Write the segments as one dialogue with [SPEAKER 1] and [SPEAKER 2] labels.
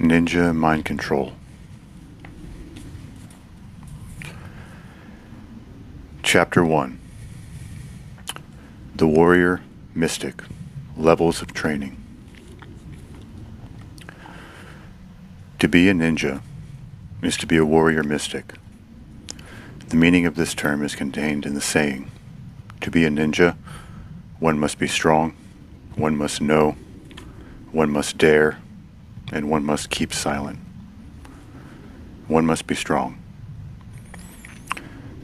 [SPEAKER 1] Ninja Mind Control. Chapter 1. The Warrior Mystic. Levels of Training. To be a ninja is to be a warrior mystic. The meaning of this term is contained in the saying, to be a ninja, one must be strong, one must know, one must dare, and one must keep silent. One must be strong.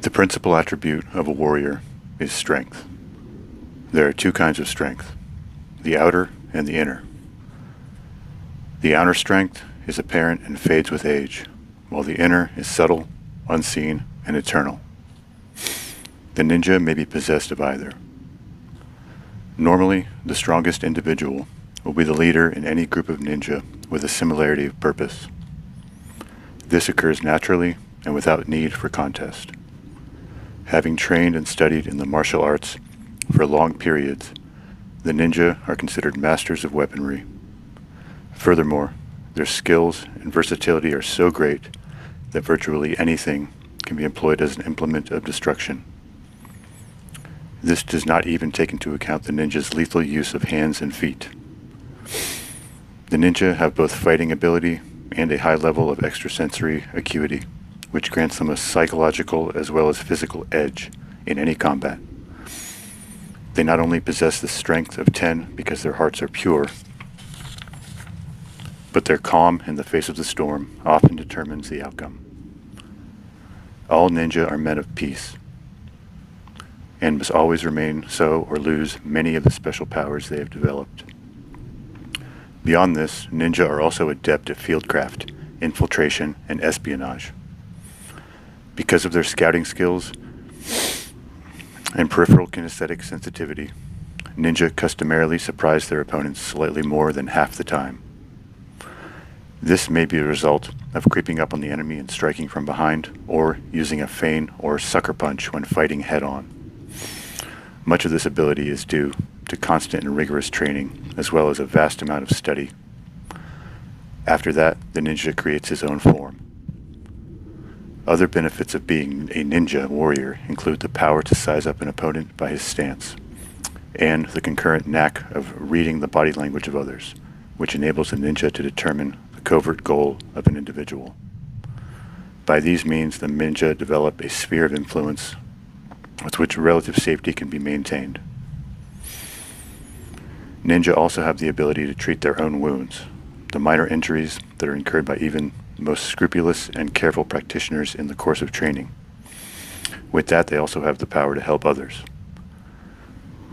[SPEAKER 1] The principal attribute of a warrior is strength. There are two kinds of strength, the outer and the inner. The outer strength is apparent and fades with age, while the inner is subtle, unseen, and eternal. The ninja may be possessed of either. Normally, the strongest individual will be the leader in any group of ninja with a similarity of purpose. This occurs naturally and without need for contest. Having trained and studied in the martial arts for long periods, the ninja are considered masters of weaponry. Furthermore, their skills and versatility are so great that virtually anything can be employed as an implement of destruction. This does not even take into account the ninja's lethal use of hands and feet. The ninja have both fighting ability and a high level of extrasensory acuity, which grants them a psychological as well as physical edge in any combat. They not only possess the strength of 10 because their hearts are pure, but their calm in the face of the storm often determines the outcome. All ninja are men of peace, and must always remain so or lose many of the special powers they have developed. Beyond this, ninja are also adept at fieldcraft, infiltration, and espionage. Because of their scouting skills and peripheral kinesthetic sensitivity, ninja customarily surprise their opponents slightly more than half the time. This may be a result of creeping up on the enemy and striking from behind, or using a feint or sucker punch when fighting head-on. Much of this ability is due to constant and rigorous training, as well as a vast amount of study. After that, the ninja creates his own form. Other benefits of being a ninja warrior include the power to size up an opponent by his stance, and the concurrent knack of reading the body language of others, which enables a ninja to determine the covert goal of an individual. By these means, the ninja develop a sphere of influence with which relative safety can be maintained. Ninja also have the ability to treat their own wounds, the minor injuries that are incurred by even most scrupulous and careful practitioners in the course of training. With that, they also have the power to help others.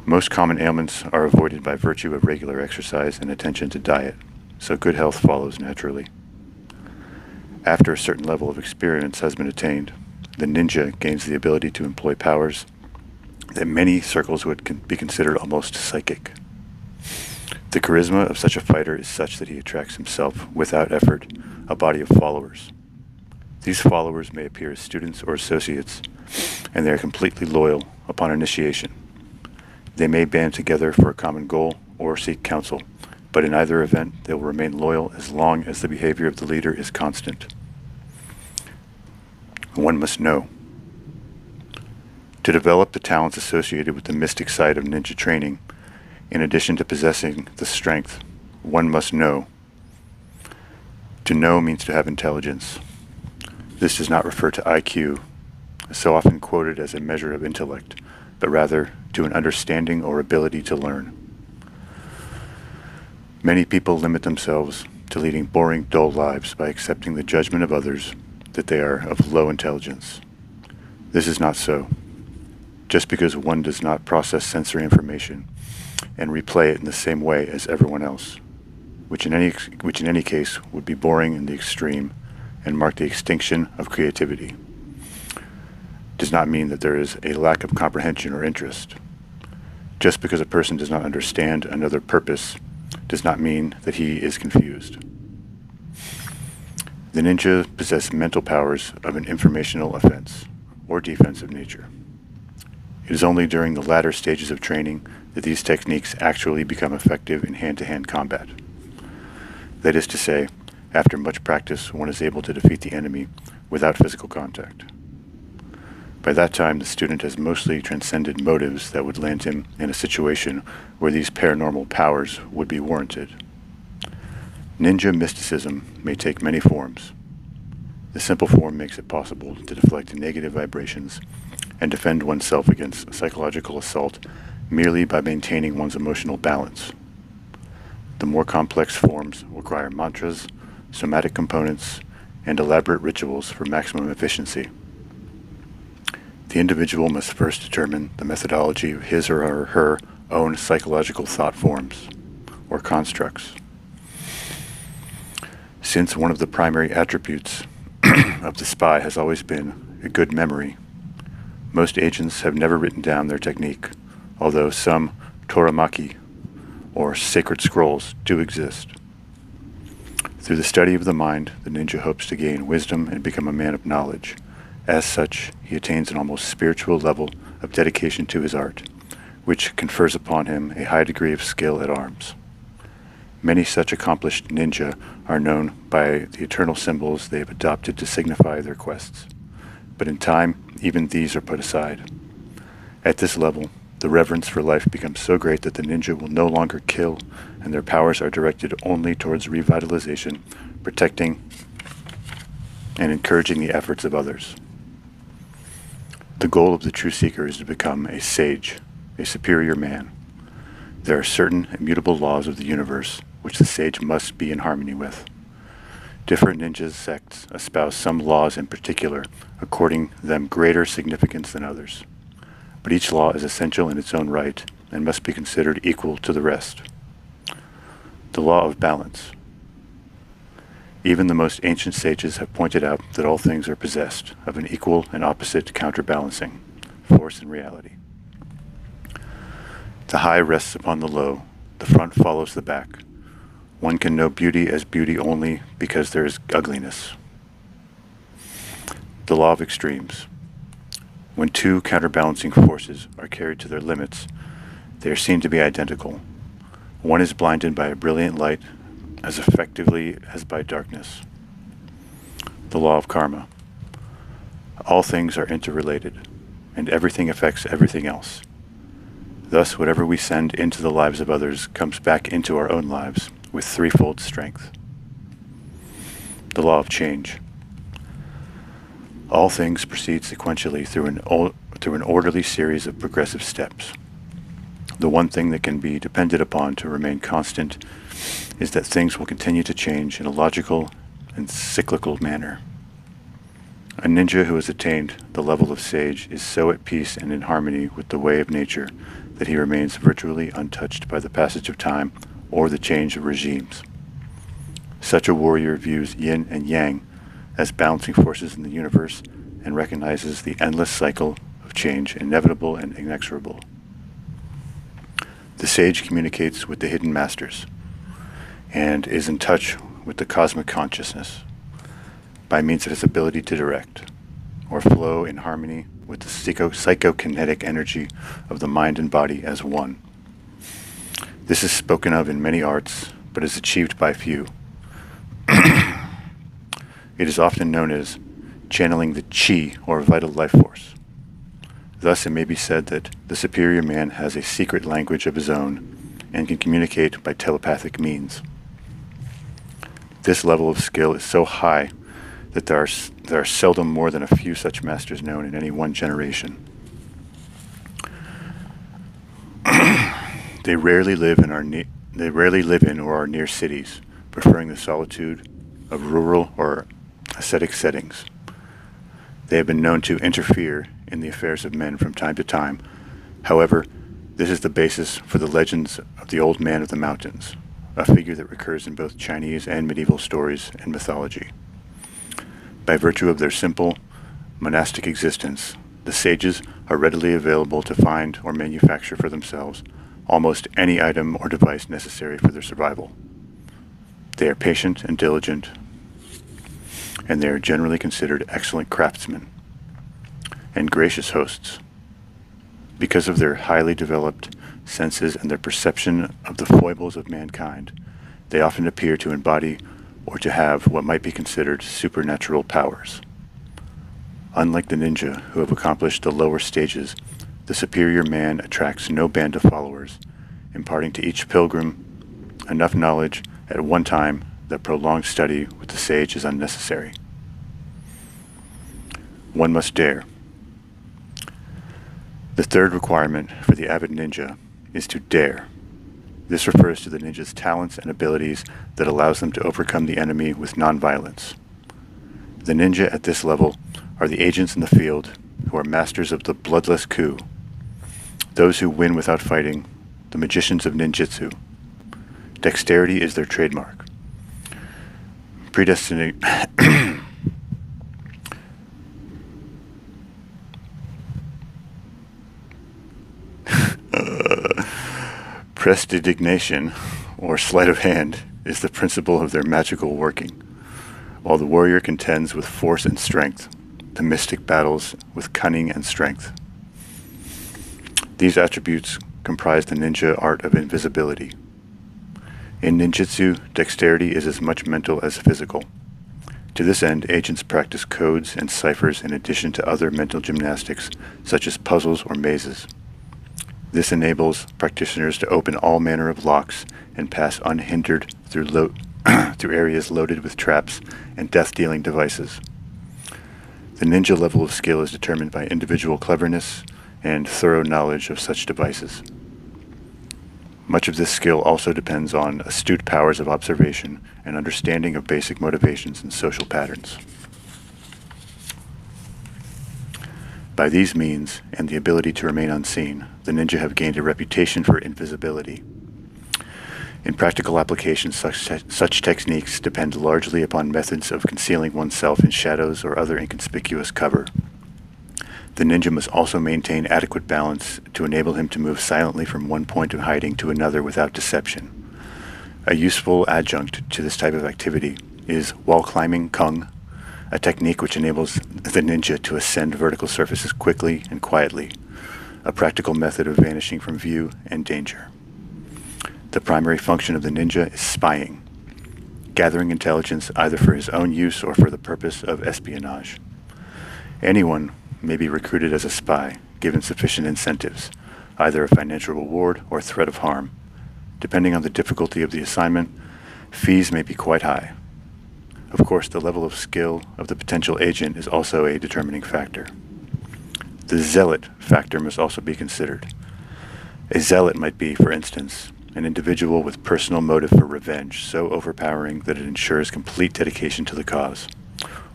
[SPEAKER 1] Most common ailments are avoided by virtue of regular exercise and attention to diet, so good health follows naturally. After a certain level of experience has been attained, the ninja gains the ability to employ powers that many circles would be considered almost psychic. The charisma of such a fighter is such that he attracts himself, without effort, a body of followers. These followers may appear as students or associates, and they are completely loyal upon initiation. They may band together for a common goal or seek counsel, but in either event, they will remain loyal as long as the behavior of the leader is constant. One must know. To develop the talents associated with the mystic side of ninja training, in addition to possessing the strength, one must know. To know means to have intelligence. This does not refer to IQ, so often quoted as a measure of intellect, but rather to an understanding or ability to learn. Many people limit themselves to leading boring, dull lives by accepting the judgment of others that they are of low intelligence. This is not so. Just because one does not process sensory information and replay it in the same way as everyone else, which in any case would be boring in the extreme and mark the extinction of creativity. does not mean that there is a lack of comprehension or interest. Just because a person does not understand another purpose does not mean that he is confused. The ninja possess mental powers of an informational offense or defensive nature. It is only during the latter stages of training that these techniques actually become effective in hand-to-hand combat. That is to say, after much practice, one is able to defeat the enemy without physical contact. By that time, the student has mostly transcended motives that would land him in a situation where these paranormal powers would be warranted. Ninja mysticism may take many forms. The simple form makes it possible to deflect negative vibrations and defend oneself against psychological assault merely by maintaining one's emotional balance. The more complex forms require mantras, somatic components, and elaborate rituals for maximum efficiency. The individual must first determine the methodology of his or her own psychological thought forms, or constructs. Since one of the primary attributes of the spy has always been a good memory, most agents have never written down their technique, although some toramaki, or sacred scrolls, do exist. Through the study of the mind, the ninja hopes to gain wisdom and become a man of knowledge. As such, he attains an almost spiritual level of dedication to his art, which confers upon him a high degree of skill at arms. Many such accomplished ninja are known by the eternal symbols they have adopted to signify their quests, but in time, even these are put aside. At this level, the reverence for life becomes so great that the ninja will no longer kill, and their powers are directed only towards revitalization, protecting, and encouraging the efforts of others. The goal of the true seeker is to become a sage, a superior man. There are certain immutable laws of the universe which the sage must be in harmony with. Different ninja sects espouse some laws in particular, according them greater significance than others. But each law is essential in its own right and must be considered equal to the rest. The law of balance. Even the most ancient sages have pointed out that all things are possessed of an equal and opposite counterbalancing, force and reality. The high rests upon the low, the front follows the back. One can know beauty as beauty only because there is ugliness. The law of extremes. When two counterbalancing forces are carried to their limits, they are seen to be identical. One is blinded by a brilliant light as effectively as by darkness. The law of karma. All things are interrelated, and everything affects everything else. Thus, whatever we send into the lives of others comes back into our own lives with threefold strength. The law of change. All things proceed sequentially through an orderly series of progressive steps. The one thing that can be depended upon to remain constant is that things will continue to change in a logical and cyclical manner. A ninja who has attained the level of sage is so at peace and in harmony with the way of nature that he remains virtually untouched by the passage of time or the change of regimes. Such a warrior views yin and yang as balancing forces in the universe and recognizes the endless cycle of change, inevitable and inexorable. The sage communicates with the hidden masters and is in touch with the cosmic consciousness by means of his ability to direct or flow in harmony with the psychokinetic energy of the mind and body as one. This is spoken of in many arts, but is achieved by few. It is often known as channeling the chi, or vital life force. Thus, it may be said that the superior man has a secret language of his own and can communicate by telepathic means. This level of skill is so high that there are seldom more than a few such masters known in any one generation. They rarely live in or are near cities, preferring the solitude of rural or ascetic settings. They have been known to interfere in the affairs of men from time to time. However, this is the basis for the legends of the Old Man of the Mountains, a figure that recurs in both Chinese and medieval stories and mythology. By virtue of their simple monastic existence, the sages are readily available to find or manufacture for themselves almost any item or device necessary for their survival. They are patient and diligent, and they are generally considered excellent craftsmen and gracious hosts. Because of their highly developed senses and their perception of the foibles of mankind, they often appear to embody or to have what might be considered supernatural powers. Unlike the ninja who have accomplished the lower stages, the superior man attracts no band of followers, imparting to each pilgrim enough knowledge at one time that prolonged study with the sage is unnecessary. One must dare. The third requirement for the avid ninja is to dare. This refers to the ninja's talents and abilities that allows them to overcome the enemy with nonviolence. The ninja at this level are the agents in the field who are masters of the bloodless coup, those who win without fighting, the magicians of ninjutsu. Dexterity is their trademark. Prestidigitation, or sleight of hand, is the principle of their magical working. While the warrior contends with force and strength, the mystic battles with cunning and strength. These attributes comprise the ninja art of invisibility. In ninjutsu, dexterity is as much mental as physical. To this end, agents practice codes and ciphers in addition to other mental gymnastics, such as puzzles or mazes. This enables practitioners to open all manner of locks and pass unhindered through areas loaded with traps and death-dealing devices. The ninja level of skill is determined by individual cleverness and thorough knowledge of such devices. Much of this skill also depends on astute powers of observation and understanding of basic motivations and social patterns. By these means, and the ability to remain unseen, the ninja have gained a reputation for invisibility. In practical applications, such techniques depend largely upon methods of concealing oneself in shadows or other inconspicuous cover. The ninja must also maintain adequate balance to enable him to move silently from one point of hiding to another without deception. A useful adjunct to this type of activity is wall climbing kung, a technique which enables the ninja to ascend vertical surfaces quickly and quietly, a practical method of vanishing from view and danger. The primary function of the ninja is spying, gathering intelligence either for his own use or for the purpose of espionage. Anyone may be recruited as a spy, given sufficient incentives, either a financial reward or threat of harm. Depending on the difficulty of the assignment, fees may be quite high. Of course, the level of skill of the potential agent is also a determining factor. The zealot factor must also be considered. A zealot might be, for instance, an individual with personal motive for revenge so overpowering that it ensures complete dedication to the cause.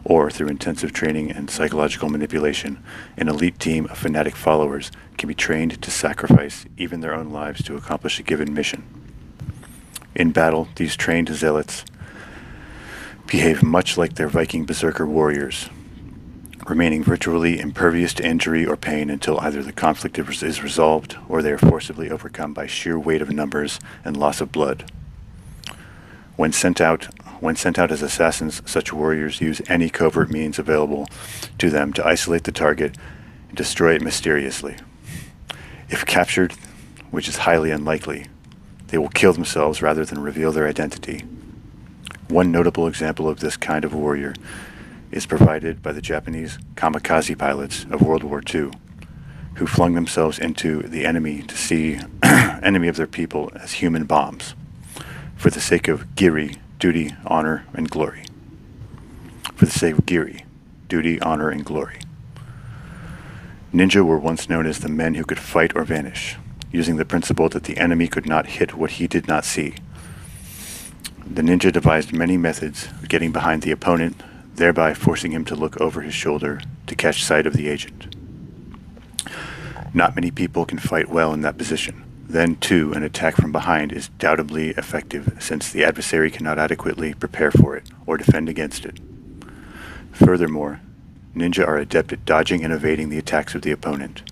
[SPEAKER 1] Or, through intensive training and psychological manipulation, an elite team of fanatic followers can be trained to sacrifice even their own lives to accomplish a given mission. In battle, these trained zealots behave much like their Viking berserker warriors, remaining virtually impervious to injury or pain until either the conflict is resolved or they are forcibly overcome by sheer weight of numbers and loss of blood. When sent out as assassins, such warriors use any covert means available to them to isolate the target and destroy it mysteriously. If captured, which is highly unlikely, they will kill themselves rather than reveal their identity. One notable example of this kind of warrior is provided by the Japanese kamikaze pilots of World War II, who flung themselves into the enemy to see enemy of their people as human bombs, for the sake of Kiri, duty, honor, and glory. For the sake of Kiri, duty, honor, and glory. Ninja were once known as the men who could fight or vanish, using the principle that the enemy could not hit what he did not see. The ninja devised many methods of getting behind the opponent, thereby forcing him to look over his shoulder to catch sight of the agent. Not many people can fight well in that position. Then, too, an attack from behind is doubtably effective, since the adversary cannot adequately prepare for it or defend against it. Furthermore, ninja are adept at dodging and evading the attacks of the opponent.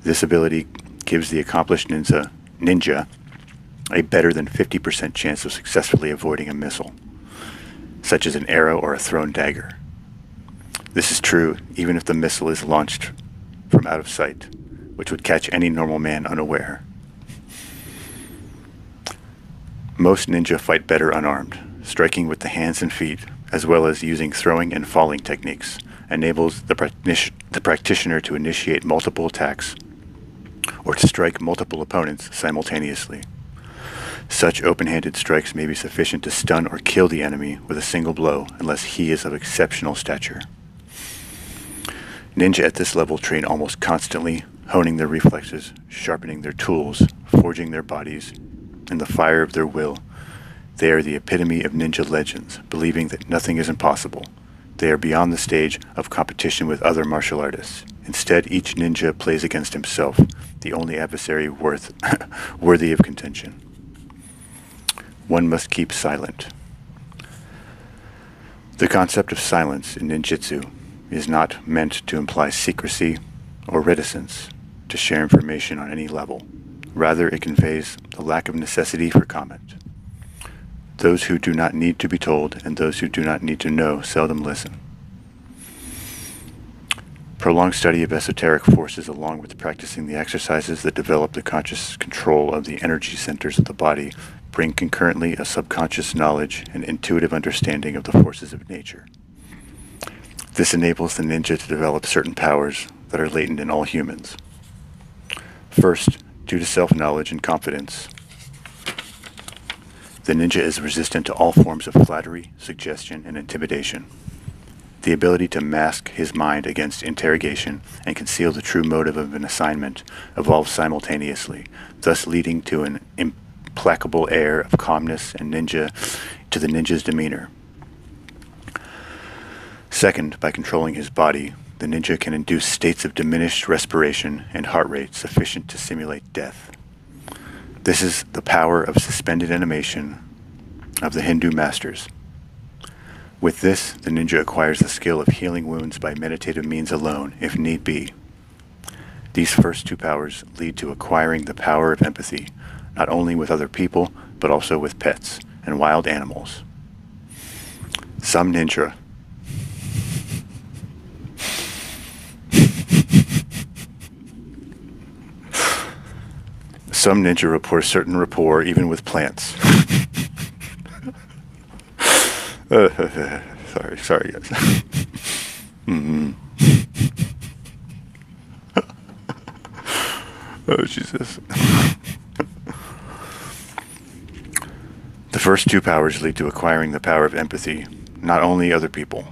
[SPEAKER 1] This ability gives the accomplished ninja a better than 50% chance of successfully avoiding a missile, such as an arrow or a thrown dagger. This is true even if the missile is launched from out of sight, which would catch any normal man unaware. Most ninja fight better unarmed. Striking with the hands and feet, as well as using throwing and falling techniques, enables the practitioner to initiate multiple attacks or to strike multiple opponents simultaneously. Such open-handed strikes may be sufficient to stun or kill the enemy with a single blow unless he is of exceptional stature. Ninja at this level train almost constantly, honing their reflexes, sharpening their tools, forging their bodies in the fire of their will. They are the epitome of ninja legends, believing that nothing is impossible. They are beyond the stage of competition with other martial artists. Instead, each ninja plays against himself, the only adversary worthy of contention. One must keep silent. The concept of silence in ninjutsu is not meant to imply secrecy or reticence to share information on any level. Rather, it conveys the lack of necessity for comment. Those who do not need to be told and those who do not need to know seldom listen. Prolonged study of esoteric forces along with practicing the exercises that develop the conscious control of the energy centers of the body bring concurrently a subconscious knowledge and intuitive understanding of the forces of nature. This enables the ninja to develop certain powers that are latent in all humans. First, due to self-knowledge and confidence, the ninja is resistant to all forms of flattery, suggestion, and intimidation. The ability to mask his mind against interrogation and conceal the true motive of an assignment evolves simultaneously, thus leading to an implacable air of calmness and to the ninja's demeanor. Second, by controlling his body, the ninja can induce states of diminished respiration and heart rate sufficient to simulate death. This is the power of suspended animation of the Hindu masters. With this, the ninja acquires the skill of healing wounds by meditative means alone, if need be. These first two powers lead to acquiring the power of empathy, not only with other people, but also with pets and wild animals. Some ninja report certain rapport even with plants. Sorry guys. Oh Jesus. The first two powers lead to acquiring the power of empathy, not only other people,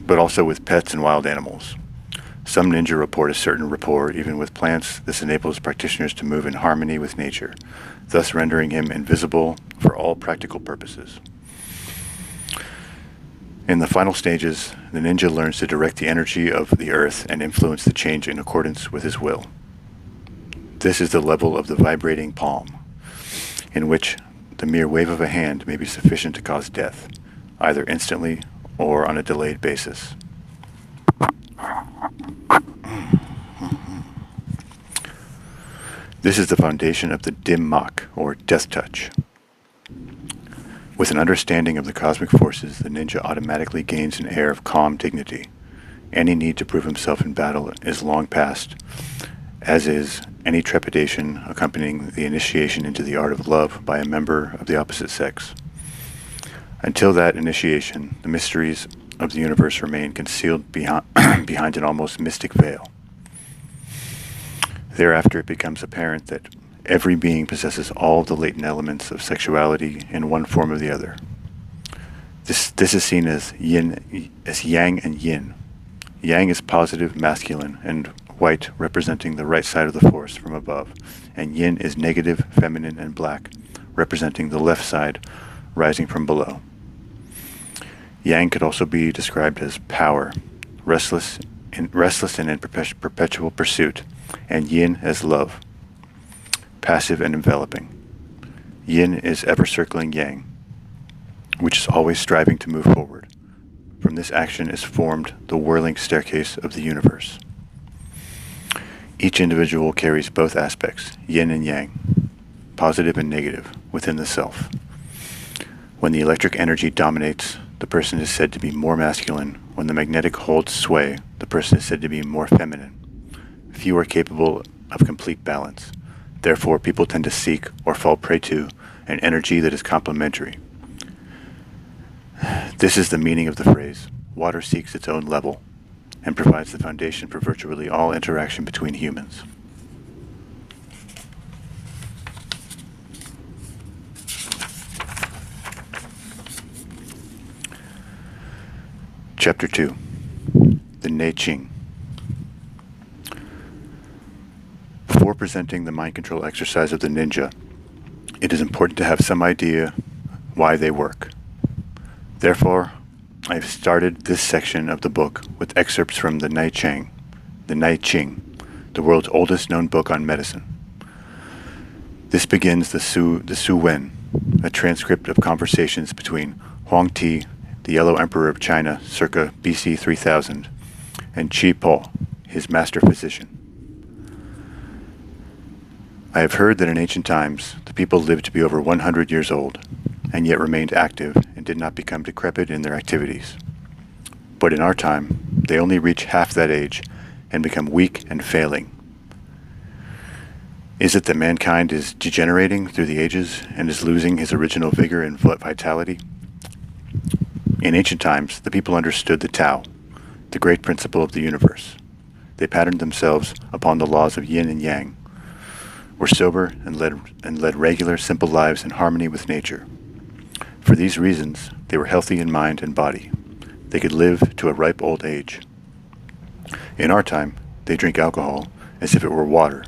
[SPEAKER 1] but also with pets and wild animals. Some ninja report a certain rapport even with plants. This enables practitioners to move in harmony with nature, thus rendering him invisible for all practical purposes. In the final stages, the ninja learns to direct the energy of the earth and influence the change in accordance with his will. This is the level of the vibrating palm, in which the mere wave of a hand may be sufficient to cause death, either instantly or on a delayed basis. This is the foundation of the dim mak, or death touch. With an understanding of the cosmic forces, the ninja automatically gains an air of calm dignity. Any need to prove himself in battle is long past, as is any trepidation accompanying the initiation into the art of love by a member of the opposite sex. Until that initiation, the mysteries of the universe remain concealed behind an almost mystic veil. Thereafter, it becomes apparent that every being possesses all the latent elements of sexuality in one form or the other. This is seen as yang and yin. Yang is positive, masculine, and white, representing the right side of the force from above, and yin is negative, feminine, and black, representing the left side, rising from below. Yang could also be described as power, restless and in perpetual pursuit, and yin as love, passive and enveloping. Yin is ever circling yang, which is always striving to move forward. From this action is formed the whirling staircase of the universe. Each individual carries both aspects, yin and yang, positive and negative, within the self. When the electric energy dominates, the person is said to be more masculine. When the magnetic holds sway, the person is said to be more feminine. Few are capable of complete balance. Therefore, people tend to seek or fall prey to an energy that is complementary. This is the meaning of the phrase, water seeks its own level, and provides the foundation for virtually all interaction between humans. Chapter 2, the Nei Ching. Before presenting the mind control exercise of the ninja, it is important to have some idea why they work. Therefore, I have started this section of the book with excerpts from the Nei Ching, the world's oldest known book on medicine. This begins the Su Wen, a transcript of conversations between Huang Ti, the Yellow Emperor of China, circa BC 3000, and Qi Po, his master physician. I have heard that in ancient times, the people lived to be over 100 years old, and yet remained active and did not become decrepit in their activities. But in our time, they only reach half that age and become weak and failing. Is it that mankind is degenerating through the ages and is losing his original vigor and vitality? In ancient times, the people understood the Tao, the great principle of the universe. They patterned themselves upon the laws of yin and yang, were sober and led regular, simple lives in harmony with nature. For these reasons, they were healthy in mind and body. They could live to a ripe old age. In our time, they drink alcohol as if it were water,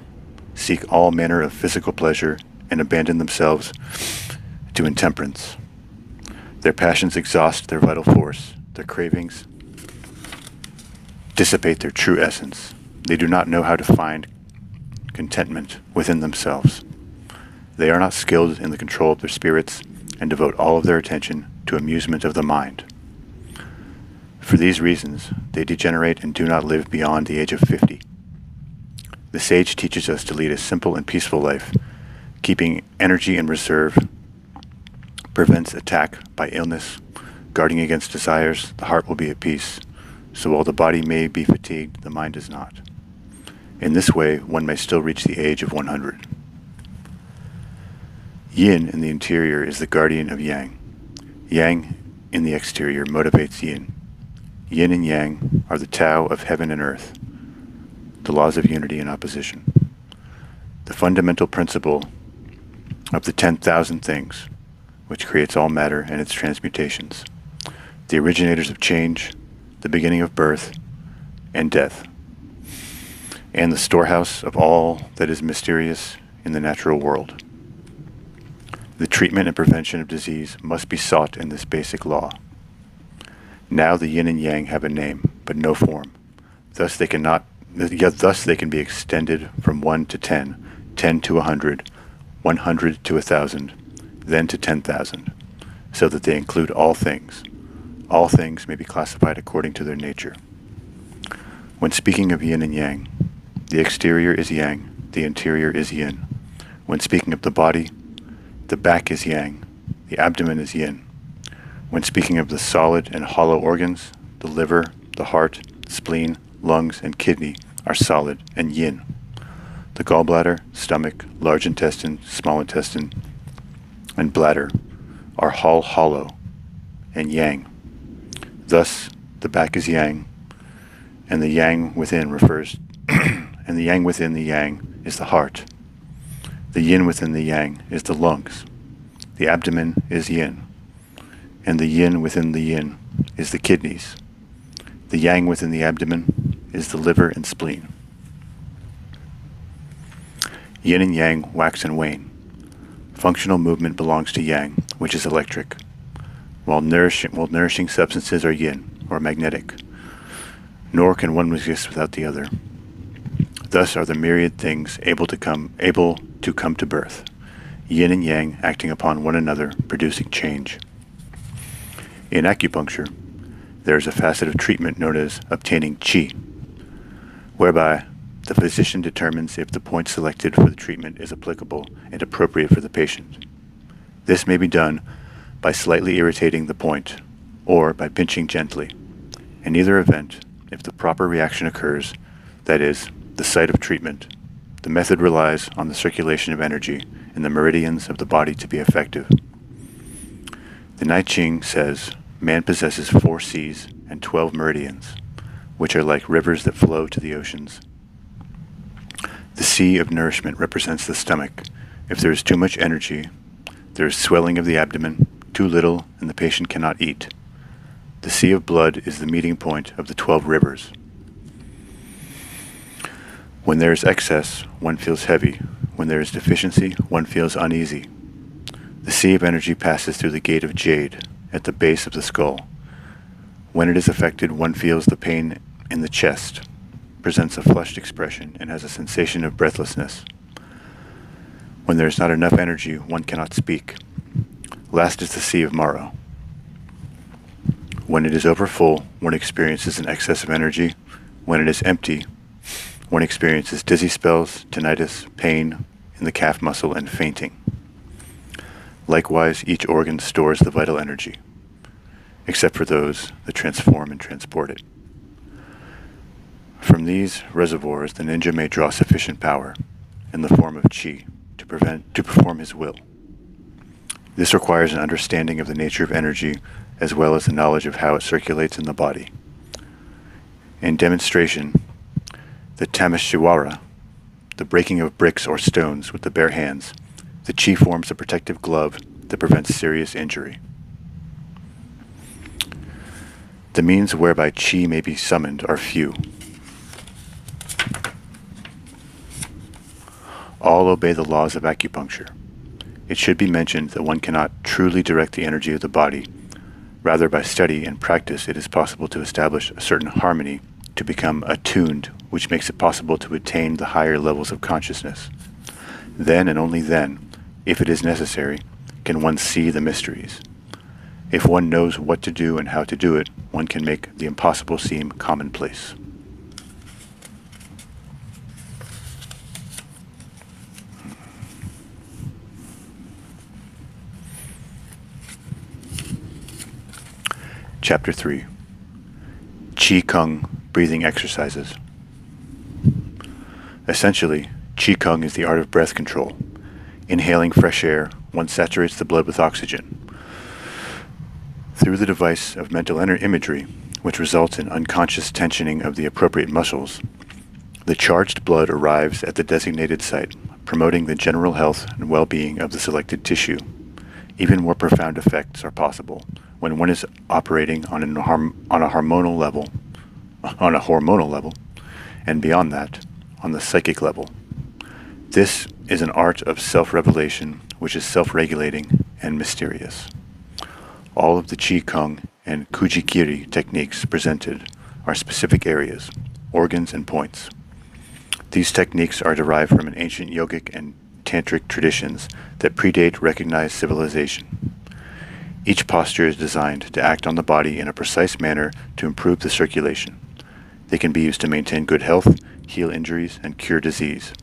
[SPEAKER 1] seek all manner of physical pleasure, and abandon themselves to intemperance. Their passions exhaust their vital force. Their cravings dissipate their true essence. They do not know how to find contentment within themselves. They are not skilled in the control of their spirits and devote all of their attention to amusement of the mind. For these reasons, they degenerate and do not live beyond the age of 50. The sage teaches us to lead a simple and peaceful life, keeping energy in reserve, prevents attack by illness, guarding against desires, the heart will be at peace. So while the body may be fatigued, the mind is not. In this way, one may still reach the age of 100. Yin in the interior is the guardian of yang. Yang in the exterior motivates yin. Yin and yang are the Tao of heaven and earth, the laws of unity and opposition. The fundamental principle of the 10,000 things, which creates all matter and its transmutations. The originators of change, the beginning of birth and death, and the storehouse of all that is mysterious in the natural world. The treatment and prevention of disease must be sought in this basic law. Now the yin and yang have a name, but no form. Thus they can be extended from 1 to 10, 10 to 100, 100 to 1,000, then to 10,000, so that they include all things. All things may be classified according to their nature. When speaking of yin and yang, the exterior is yang, the interior is yin. When speaking of the body, the back is yang, the abdomen is yin. When speaking of the solid and hollow organs, the liver, the heart, spleen, lungs, and kidney are solid and yin. The gallbladder, stomach, large intestine, small intestine, and bladder are all hollow and yang. Thus, the back is yang, and the yang within and the yang within the yang is the heart. The yin within the yang is the lungs. The abdomen is yin, and the yin within the yin is the kidneys. The yang within the abdomen is the liver and spleen. Yin and yang wax and wane. Functional movement belongs to yang, which is electric, while nourishing substances are yin, or magnetic. Nor can one exist without the other. Thus are the myriad things able to come to birth, yin and yang acting upon one another, producing change. In acupuncture, there is a facet of treatment known as obtaining qi, whereby the physician determines if the point selected for the treatment is applicable and appropriate for the patient. This may be done by slightly irritating the point or by pinching gently. In either event, if the proper reaction occurs, that is, the site of treatment, the method relies on the circulation of energy in the meridians of the body to be effective. The I Ching says, man possesses 4 seas and 12 meridians, which are like rivers that flow to the oceans. The sea of nourishment represents the stomach. If there is too much energy, there is swelling of the abdomen, too little, and the patient cannot eat. The sea of blood is the meeting point of the 12 rivers. When there is excess, one feels heavy. When there is deficiency, one feels uneasy. The sea of energy passes through the gate of jade at the base of the skull. When it is affected, one feels the pain in the chest, presents a flushed expression, and has a sensation of breathlessness. When there is not enough energy, one cannot speak. Last is the sea of marrow. When it is overfull, one experiences an excess of energy. When it is empty, one experiences dizzy spells, tinnitus, pain in the calf muscle, and fainting. Likewise, each organ stores the vital energy, except for those that transform and transport it. From these reservoirs, the ninja may draw sufficient power in the form of qi to perform his will. This requires an understanding of the nature of energy as well as the knowledge of how it circulates in the body. In demonstration, the tamashiwara, the breaking of bricks or stones with the bare hands, the qi forms a protective glove that prevents serious injury. The means whereby qi may be summoned are few. All obey the laws of acupuncture. It should be mentioned that one cannot truly direct the energy of the body. Rather, by study and practice, it is possible to establish a certain harmony, to become attuned, which makes it possible to attain the higher levels of consciousness. Then and only then, if it is necessary, can one see the mysteries. If one knows what to do and how to do it, one can make the impossible seem commonplace. Chapter 3. Qi Kung Breathing Exercises. Essentially, Qi Kung is the art of breath control. Inhaling fresh air, one saturates the blood with oxygen. Through the device of mental imagery, which results in unconscious tensioning of the appropriate muscles, the charged blood arrives at the designated site, promoting the general health and well-being of the selected tissue. Even more profound effects are possible when one is operating on a hormonal level, and beyond that, on the psychic level. This is an art of self-revelation which is self-regulating and mysterious. All of the Qi Kung and Kuji Kiri techniques presented are specific areas, organs, and points. These techniques are derived from an ancient yogic and tantric traditions that predate recognized civilization. Each posture is designed to act on the body in a precise manner to improve the circulation. They can be used to maintain good health, heal injuries, and cure disease.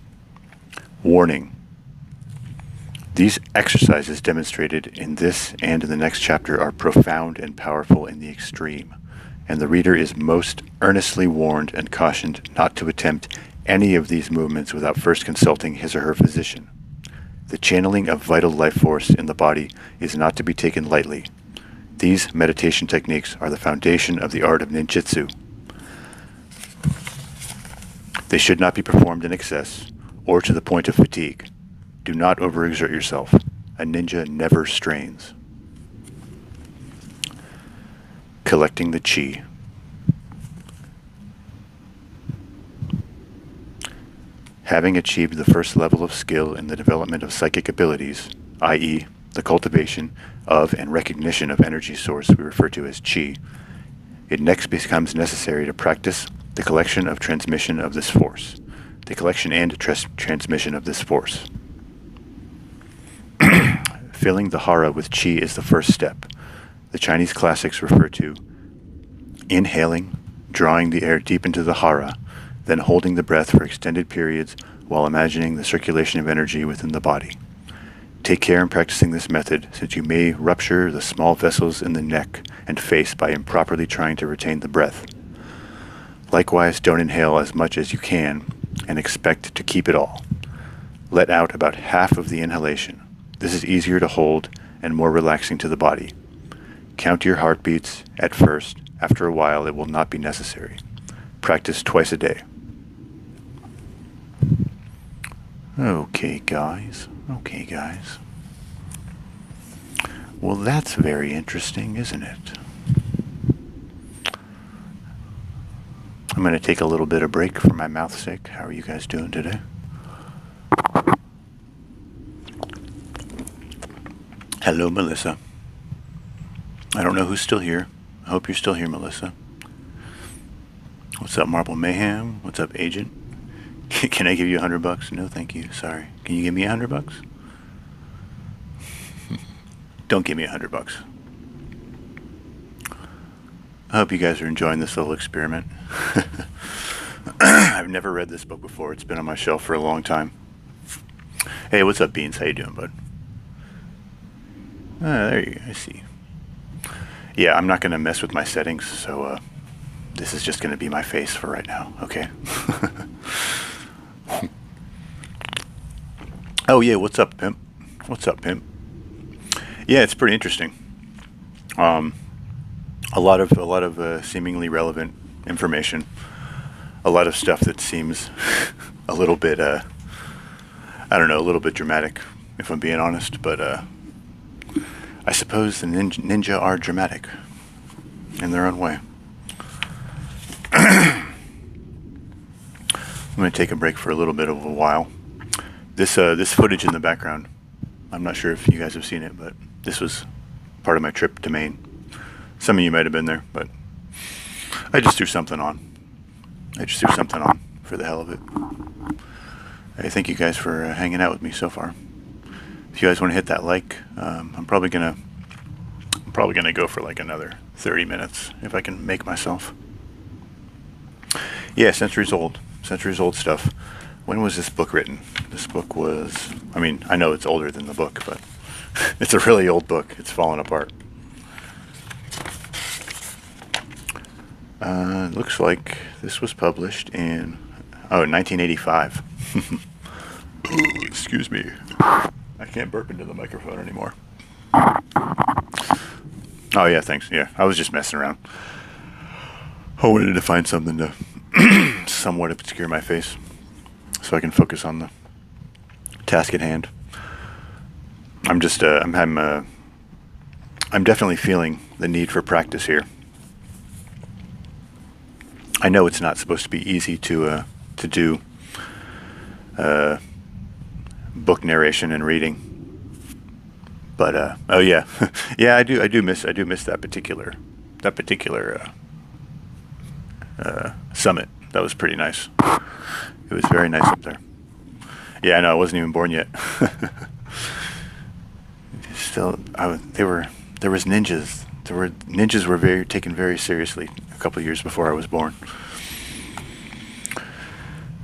[SPEAKER 1] Warning: these exercises demonstrated in this and in the next chapter are profound and powerful in the extreme, and the reader is most earnestly warned and cautioned not to attempt any of these movements without first consulting his or her physician. The channeling of vital life force in the body is not to be taken lightly. These meditation techniques are the foundation of the art of ninjutsu. They should not be performed in excess or to the point of fatigue. Do not overexert yourself. A ninja never strains. Collecting the qi. Having achieved the first level of skill in the development of psychic abilities, i.e., the cultivation of and recognition of energy source we refer to as qi, it next becomes necessary to practice the collection and transmission of this force. Filling the hara with qi is the first step. The Chinese classics refer to Inhaling, drawing the air deep into the hara, then holding the breath for extended periods while imagining the circulation of energy within the body. Take care in practicing this method, since you may rupture the small vessels in the neck and face by improperly trying to retain the breath. Likewise, don't inhale as much as you can and expect to keep it all. Let out about half of the inhalation. This is easier to hold and more relaxing to the body. Count your heartbeats at first. After a while, it will not be necessary. Practice twice a day. Okay, guys. Well, that's very interesting, isn't it? I'm going to take a little bit of break for my mouth's sake. How are you guys doing today? Hello, Melissa. I don't know who's still here. I hope you're still here, Melissa. What's up, Marble Mayhem? What's up, Agent? Can I give you $100? No, thank you. Sorry. Can you give me $100? Don't give me $100. I hope you guys are enjoying this little experiment. I've never read this book before. It's been on my shelf for a long time. Hey, what's up, Beans? How you doing, bud? There you go. I see. Yeah, I'm not going to mess with my settings, so this is just going to be my face for right now. Okay. Oh yeah, what's up, Pimp? What's up, Pimp? Yeah, it's pretty interesting. A lot of seemingly relevant information. A lot of stuff that seems a little bit, I don't know, a little bit dramatic, if I'm being honest. But I suppose the ninja are dramatic in their own way. I'm going to take a break for a little bit of a while. This footage in the background, I'm not sure if you guys have seen it, but this was part of my trip to Maine. Some of you might have been there, but I just threw something on. For the hell of it. I thank you guys for hanging out with me so far. If you guys want to hit that like, I'm probably gonna go for like another 30 minutes if I can make myself. Yeah, centuries old stuff. When was this book written? This book was, I mean, I know it's older than the book, but it's a really old book. It's fallen apart. Looks like this was published in, 1985. Excuse me. I can't burp into the microphone anymore. Oh yeah, thanks. Yeah, I was just messing around. I wanted to find something to somewhat obscure my face so I can focus on the task at hand. I'm definitely feeling the need for practice here. I know it's not supposed to be easy to do book narration and reading, but oh yeah, yeah, I do miss that particular summit. That was pretty nice. It was very nice up there. Yeah, I know, I wasn't even born yet. Still, there was ninjas. Ninjas were taken very seriously a couple of years before I was born.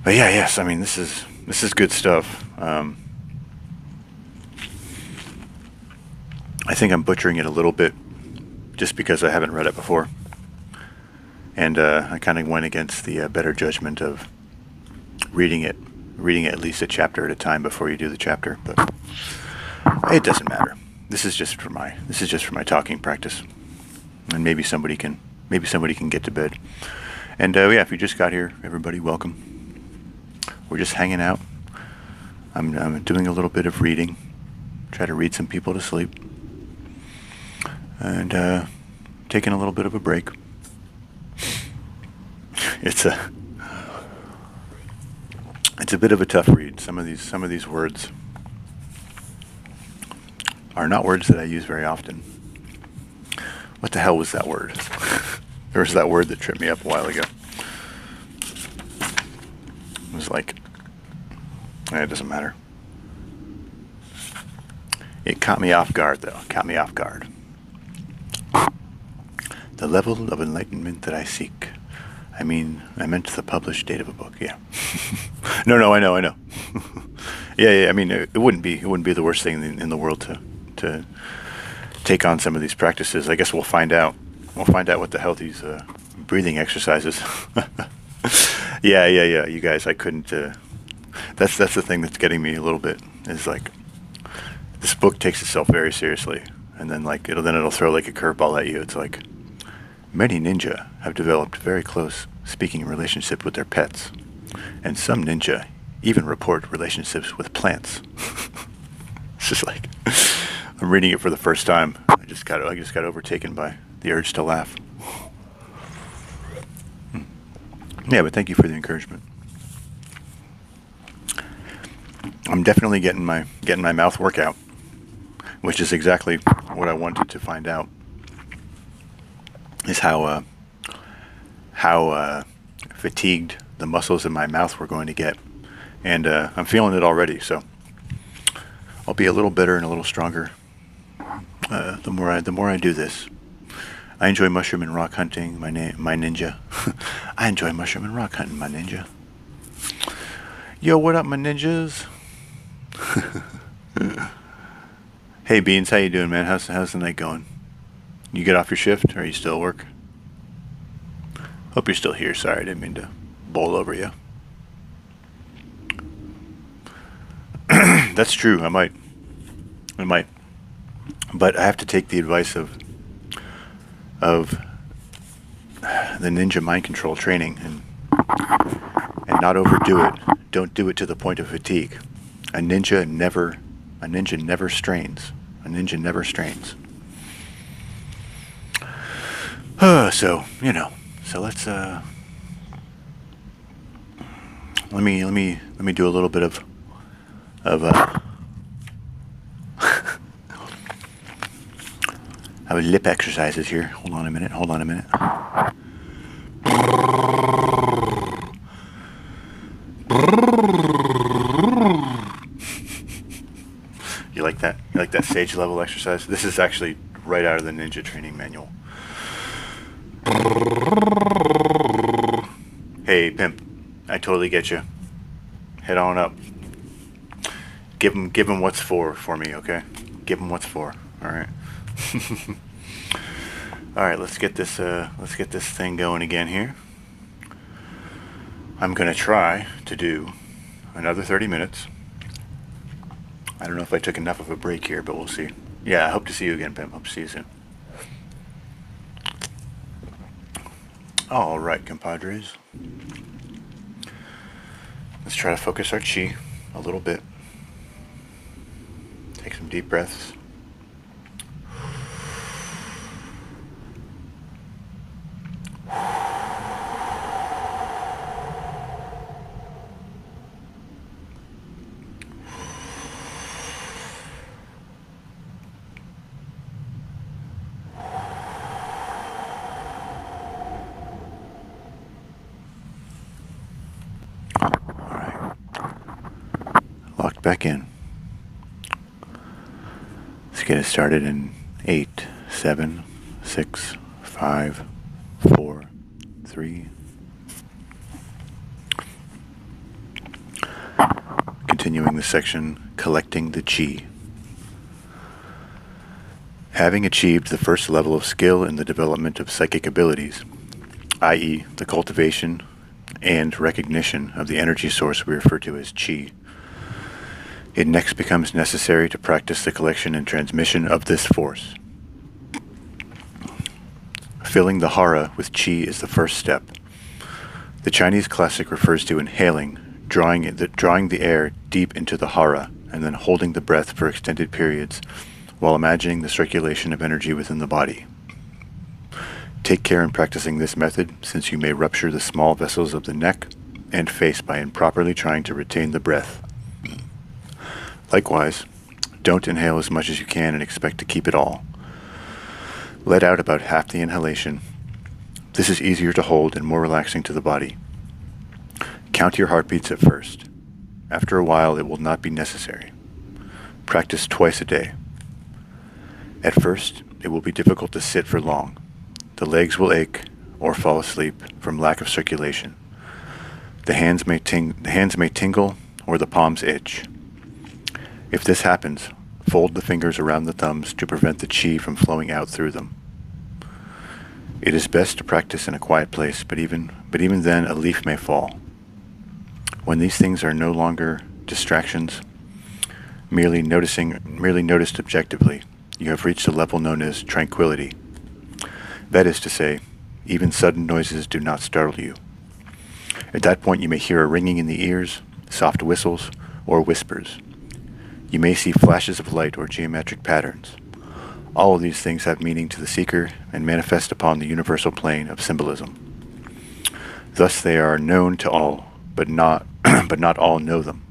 [SPEAKER 1] But yeah, yes, I mean, this is good stuff. I think I'm butchering it a little bit just because I haven't read it before. And I kind of went against the better judgment of reading at least a chapter at a time before you do the chapter, but it doesn't matter. This is just for my talking practice, and maybe somebody can get to bed. And yeah, if you just got here, everybody, welcome. We're just hanging out. I'm doing a little bit of reading, try to read some people to sleep, and taking a little bit of a break. It's a bit of a tough read. Some of these words are not words that I use very often. What the hell was that word? There was that word that tripped me up a while ago. It was like, it doesn't matter. It caught me off guard, though. Caught me off guard. The level of enlightenment that I seek. I meant the published date of a book. Yeah. No, I know. Yeah. I mean, it wouldn't be the worst thing in the world to take on some of these practices. I guess we'll find out. We'll find out what the hell these breathing exercises. Yeah. You guys, I couldn't. That's the thing that's getting me a little bit. Is like this book takes itself very seriously, and then like it'll throw like a curveball at you. It's like many ninja have developed very close speaking relationship with their pets, and some ninja even report relationships with plants. It's just like I'm reading it for the first time. I just got overtaken by the urge to laugh. Yeah, but thank you for the encouragement. I'm definitely getting my mouth workout, which is exactly what I wanted to find out. Is how fatigued the muscles in my mouth were going to get, and I'm feeling it already. So I'll be a little better and a little stronger the more I do this. I enjoy mushroom and rock hunting, my ninja. I enjoy mushroom and rock hunting, my ninja. Yo, what up, my ninjas? Hey, Beans, how you doing, man? How's the night going? You get off your shift, or are you still at work? Hope you're still here. Sorry, I didn't mean to bowl over you. That's true. I might. But I have to take the advice of the ninja mind control training and not overdo it. Don't do it to the point of fatigue. A ninja never strains. A ninja never strains. So let's let me do a little bit of lip exercises here. Hold on a minute. You like that? You like that sage level exercise? This is actually right out of the ninja training manual. Hey, pimp, I totally get you. Head on up. Give him what's for me, okay? Give him what's for. All right. All right, let's get this thing going again here. I'm gonna try to do another 30 minutes. I don't know if I took enough of a break here, but we'll see. Yeah, I hope to see you again, pimp. Hope to see you soon. All right, compadres. Let's try to focus our chi a little bit. Take some deep breaths. Locked back in. Let's get it started in 8, 7, 6, 5, 4, 3. Continuing the section, collecting the chi. Having achieved the first level of skill in the development of psychic abilities, i.e. the cultivation and recognition of the energy source we refer to as chi, it next becomes necessary to practice the collection and transmission of this force. Filling the hara with chi is the first step. The Chinese classic refers to inhaling, drawing the air deep into the hara, and then holding the breath for extended periods while imagining the circulation of energy within the body. Take care in practicing this method, since you may rupture the small vessels of the neck and face by improperly trying to retain the breath. Likewise, don't inhale as much as you can and expect to keep it all. Let out about half the inhalation. This is easier to hold and more relaxing to the body. Count your heartbeats at first. After a while, it will not be necessary. Practice twice a day. At first, it will be difficult to sit for long. the legs will ache or fall asleep from lack of circulation. The hands may tingle or the palms itch. If this happens, fold the fingers around the thumbs to prevent the chi from flowing out through them. It is best to practice in a quiet place, but even then a leaf may fall. When these things are no longer distractions, merely noticed objectively, you have reached a level known as tranquility. That is to say, even sudden noises do not startle you. At that point you may hear a ringing in the ears, soft whistles, or whispers. You may see flashes of light or geometric patterns. All of these things have meaning to the seeker and manifest upon the universal plane of symbolism. Thus they are known to all, but not all know them.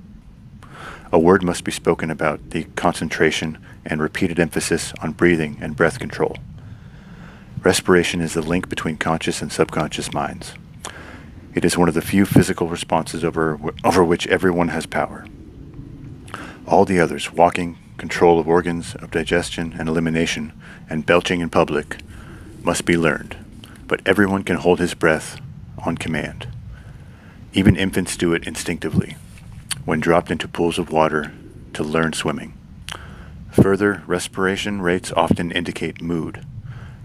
[SPEAKER 1] A word must be spoken about the concentration and repeated emphasis on breathing and breath control. Respiration is the link between conscious and subconscious minds. It is one of the few physical responses over which everyone has power. All the others, walking, control of organs, of digestion and elimination, and belching in public, must be learned, but everyone can hold his breath on command. Even infants do it instinctively, when dropped into pools of water to learn swimming. Further, respiration rates often indicate mood.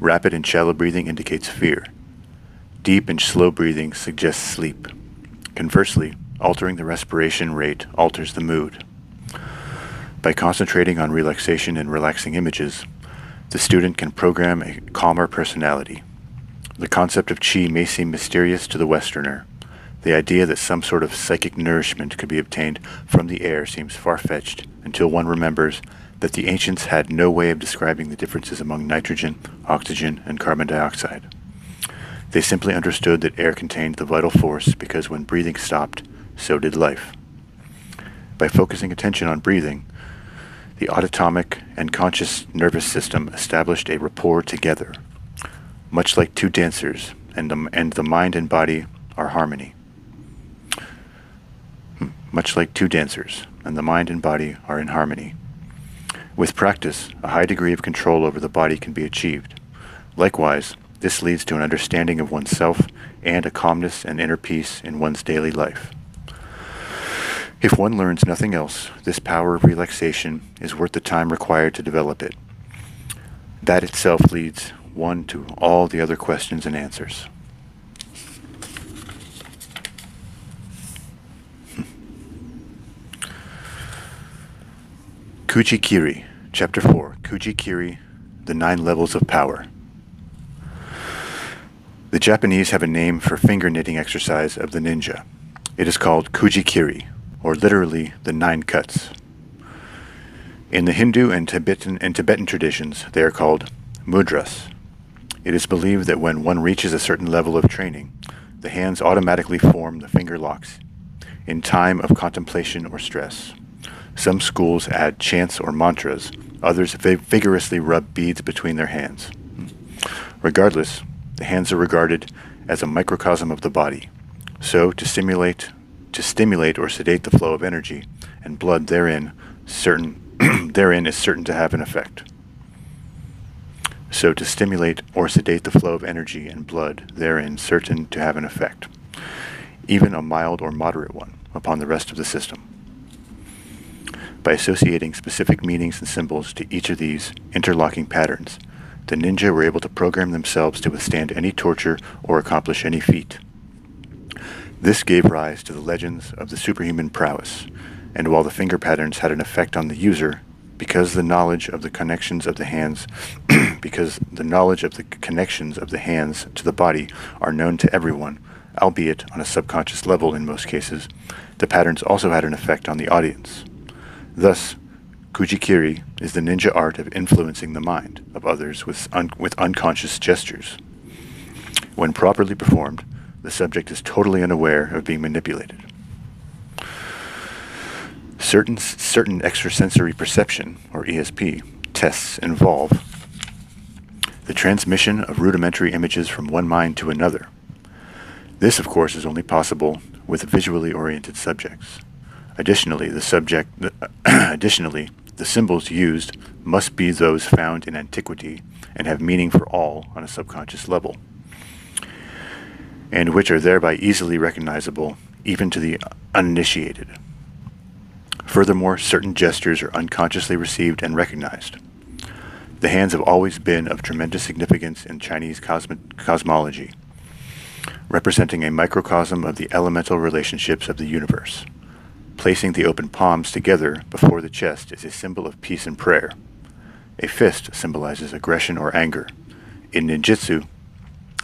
[SPEAKER 1] Rapid and shallow breathing indicates fear. Deep and slow breathing suggests sleep. Conversely, altering the respiration rate alters the mood. By concentrating on relaxation and relaxing images, the student can program a calmer personality. The concept of qi may seem mysterious to the Westerner. The idea that some sort of psychic nourishment could be obtained from the air seems far-fetched until one remembers that the ancients had no way of describing the differences among nitrogen, oxygen, and carbon dioxide. They simply understood that air contained the vital force because when breathing stopped, so did life. By focusing attention on breathing, the autonomic and conscious nervous system established a rapport together, much like two dancers, and the mind and body are harmony. Much like two dancers, and the mind and body are in harmony. With practice, a high degree of control over the body can be achieved. Likewise, this leads to an understanding of oneself and a calmness and inner peace in one's daily life. If one learns nothing else, this power of relaxation is worth the time required to develop it. That itself leads one to all the other questions and answers. Kuji Kiri, Chapter 4, Kuji Kiri, the 9 Levels of Power. The Japanese have a name for finger knitting exercise of the ninja. It is called Kuji Kiri, or literally the 9 cuts. In the Hindu and Tibetan traditions, they are called mudras. It is believed that when one reaches a certain level of training, the hands automatically form the finger locks in time of contemplation or stress. Some schools add chants or mantras, others vigorously rub beads between their hands. Regardless, the hands are regarded as a microcosm of the body. So, to stimulate or sedate the flow of energy and blood therein is certain to have an effect. So, to stimulate or sedate the flow of energy and blood therein certain to have an effect, even a mild or moderate one, upon the rest of the system. By associating specific meanings and symbols to each of these interlocking patterns, the ninja were able to program themselves to withstand any torture or accomplish any feat. This gave rise to the legends of the superhuman prowess, and while the finger patterns had an effect on the user, because the knowledge of the connections of the hands to the body are known to everyone, albeit on a subconscious level in most cases, the patterns also had an effect on the audience. Thus, Kuji Kiri is the ninja art of influencing the mind of others with unconscious gestures. When properly performed, the subject is totally unaware of being manipulated. Certain extrasensory perception, or ESP, tests involve the transmission of rudimentary images from one mind to another. This, of course, is only possible with visually oriented subjects. Additionally, the The symbols used must be those found in antiquity and have meaning for all on a subconscious level, and which are thereby easily recognizable even to the uninitiated. Furthermore, certain gestures are unconsciously received and recognized. The hands have always been of tremendous significance in Chinese cosmology, representing a microcosm of the elemental relationships of the universe. Placing the open palms together before the chest is a symbol of peace and prayer. A fist symbolizes aggression or anger. In ninjutsu,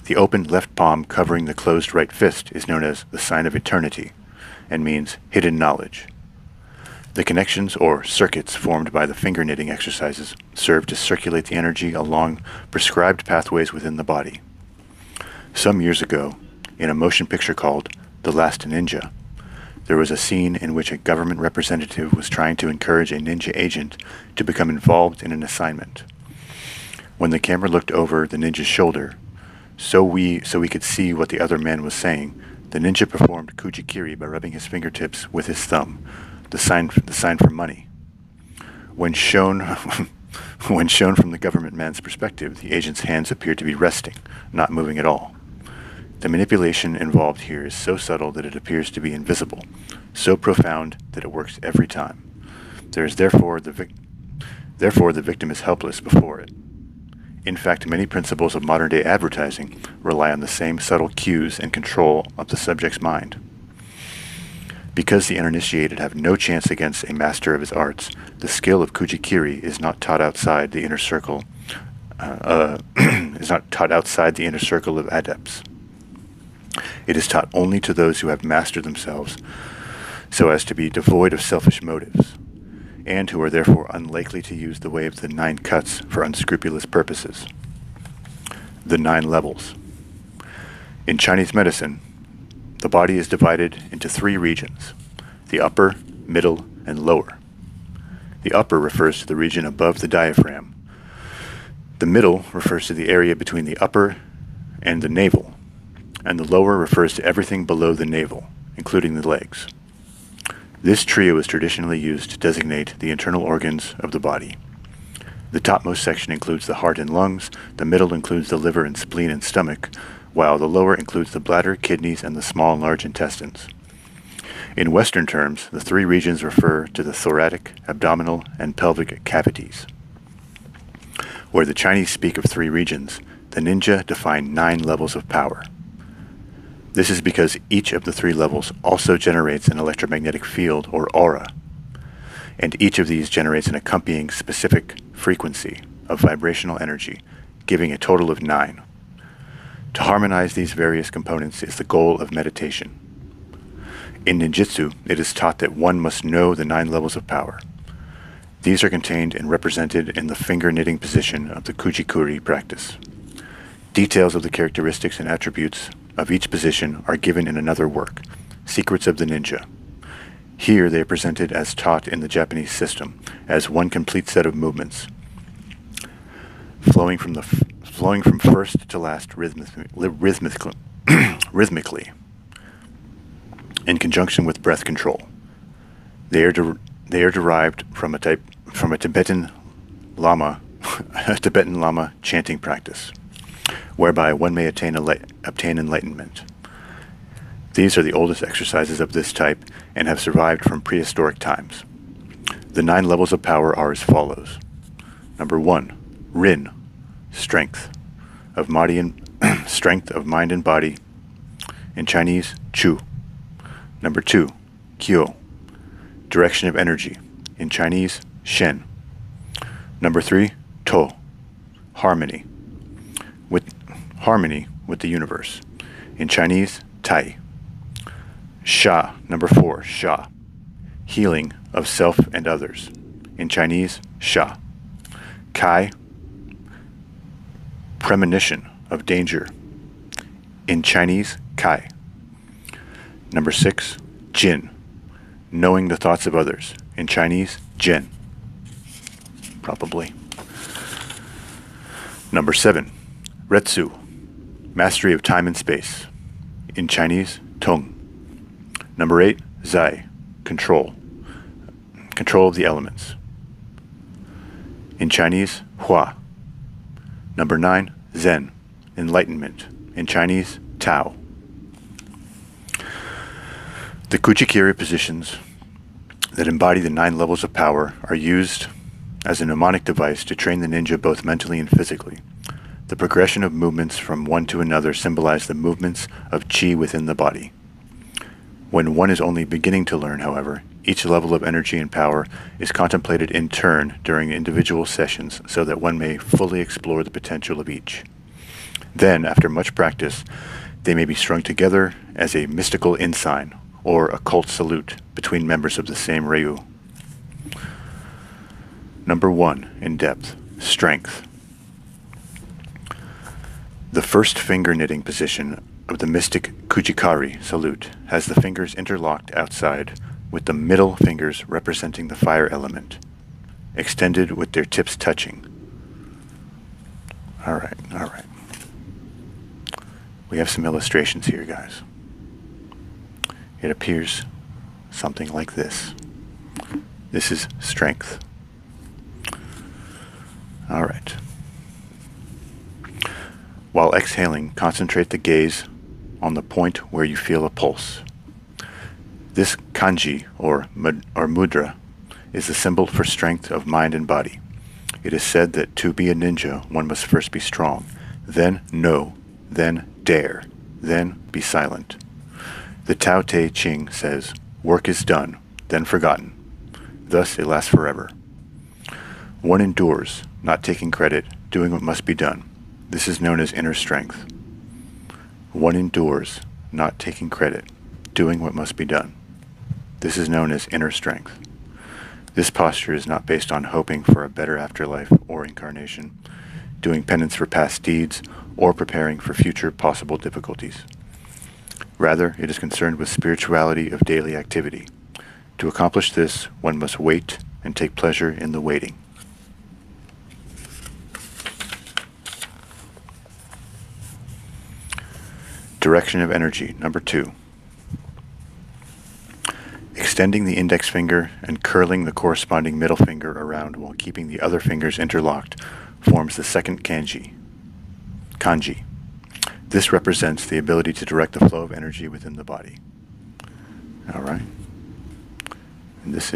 [SPEAKER 1] the open left palm covering the closed right fist is known as the sign of eternity and means hidden knowledge. The connections or circuits formed by the finger knitting exercises serve to circulate the energy along prescribed pathways within the body. Some years ago, in a motion picture called The Last Ninja, there was a scene in which a government representative was trying to encourage a ninja agent to become involved in an assignment. When the camera looked over the ninja's shoulder, so we could see what the other man was saying, the ninja performed Kuji Kiri by rubbing his fingertips with his thumb, the sign for money. When shown from the government man's perspective, the agent's hands appeared to be resting, not moving at all. The manipulation involved here is so subtle that it appears to be invisible, so profound that it works every time. Therefore the victim is helpless before it. In fact, many principles of modern-day advertising rely on the same subtle cues and control of the subject's mind. Because the uninitiated have no chance against a master of his arts, the skill of Kuji Kiri is not taught outside the inner circle. Of adepts. It is taught only to those who have mastered themselves so as to be devoid of selfish motives, and who are therefore unlikely to use the way of the 9 cuts for unscrupulous purposes. The 9 levels. In Chinese medicine, the body is divided into 3 regions: the upper, middle, and lower. The upper refers to the region above the diaphragm. The middle refers to the area between the upper and the navel, and the lower refers to everything below the navel, including the legs. This trio is traditionally used to designate the internal organs of the body. The topmost section includes the heart and lungs, the middle includes the liver and spleen and stomach, while the lower includes the bladder, kidneys, and the small and large intestines. In Western terms, the 3 regions refer to the thoracic, abdominal, and pelvic cavities. Where the Chinese speak of 3 regions, the ninja define 9 levels of power. This is because each of the 3 levels also generates an electromagnetic field or aura, and each of these generates an accompanying specific frequency of vibrational energy, giving a total of 9. To harmonize these various components is the goal of meditation. In ninjutsu, it is taught that one must know the 9 levels of power. These are contained and represented in the finger knitting position of the Kuji Kiri practice. Details of the characteristics and attributes of each position are given in another work, Secrets of the Ninja. Here they are presented as taught in the Japanese system, as one complete set of movements, flowing from first to last rhythmically, in conjunction with breath control. They are derived from a Tibetan Lama chanting practice, whereby one may obtain enlightenment. These are the oldest exercises of this type and have survived from prehistoric times. The 9 levels of power are as follows. Number 1, Rin, strength of mind and body. In Chinese, Chu. Number 2, Kyo, direction of energy. In Chinese, Shen. Number 3, To, harmony with the universe. In Chinese, Tai. Sha, number 4, Sha, healing of self and others. In Chinese, Sha. Kai, premonition of danger. In Chinese, Kai. Number 6, Jin, knowing the thoughts of others. In Chinese, Jin. Probably. Number 7, Retsu, mastery of time and space. In Chinese, Tong. Number 8, Zai, control of the elements. In Chinese, Hua. Number 9, Zen, enlightenment. In Chinese, Tao. The Kuji Kiri positions that embody the 9 levels of power are used as a mnemonic device to train the ninja both mentally and physically. The progression of movements from one to another symbolize the movements of qi within the body. When one is only beginning to learn, however, each level of energy and power is contemplated in turn during individual sessions so that one may fully explore the potential of each. Then, after much practice, they may be strung together as a mystical ensign or occult salute between members of the same ryu. Number 1, in depth, strength. The first finger knitting position of the mystic Kuji Kiri salute has the fingers interlocked outside, with the middle fingers representing the fire element, extended with their tips touching. All right. We have some illustrations here, guys. It appears something like this. This is strength. All right. While exhaling, concentrate the gaze on the point where you feel a pulse. This kanji, or mudra, is the symbol for strength of mind and body. It is said that to be a ninja, one must first be strong, then know, then dare, then be silent. The Tao Te Ching says, work is done, then forgotten. Thus it lasts forever. One endures, not taking credit, doing what must be done. This is known as inner strength. One endures, not taking credit, doing what must be done. This is known as inner strength. This posture is not based on hoping for a better afterlife or incarnation, doing penance for past deeds, or preparing for future possible difficulties. Rather, it is concerned with spirituality of daily activity. To accomplish this, one must wait and take pleasure in the waiting. Direction of energy, number 2. Extending the index finger and curling the corresponding middle finger around while keeping the other fingers interlocked forms the second kanji. This represents the ability to direct the flow of energy within the body. All right. And this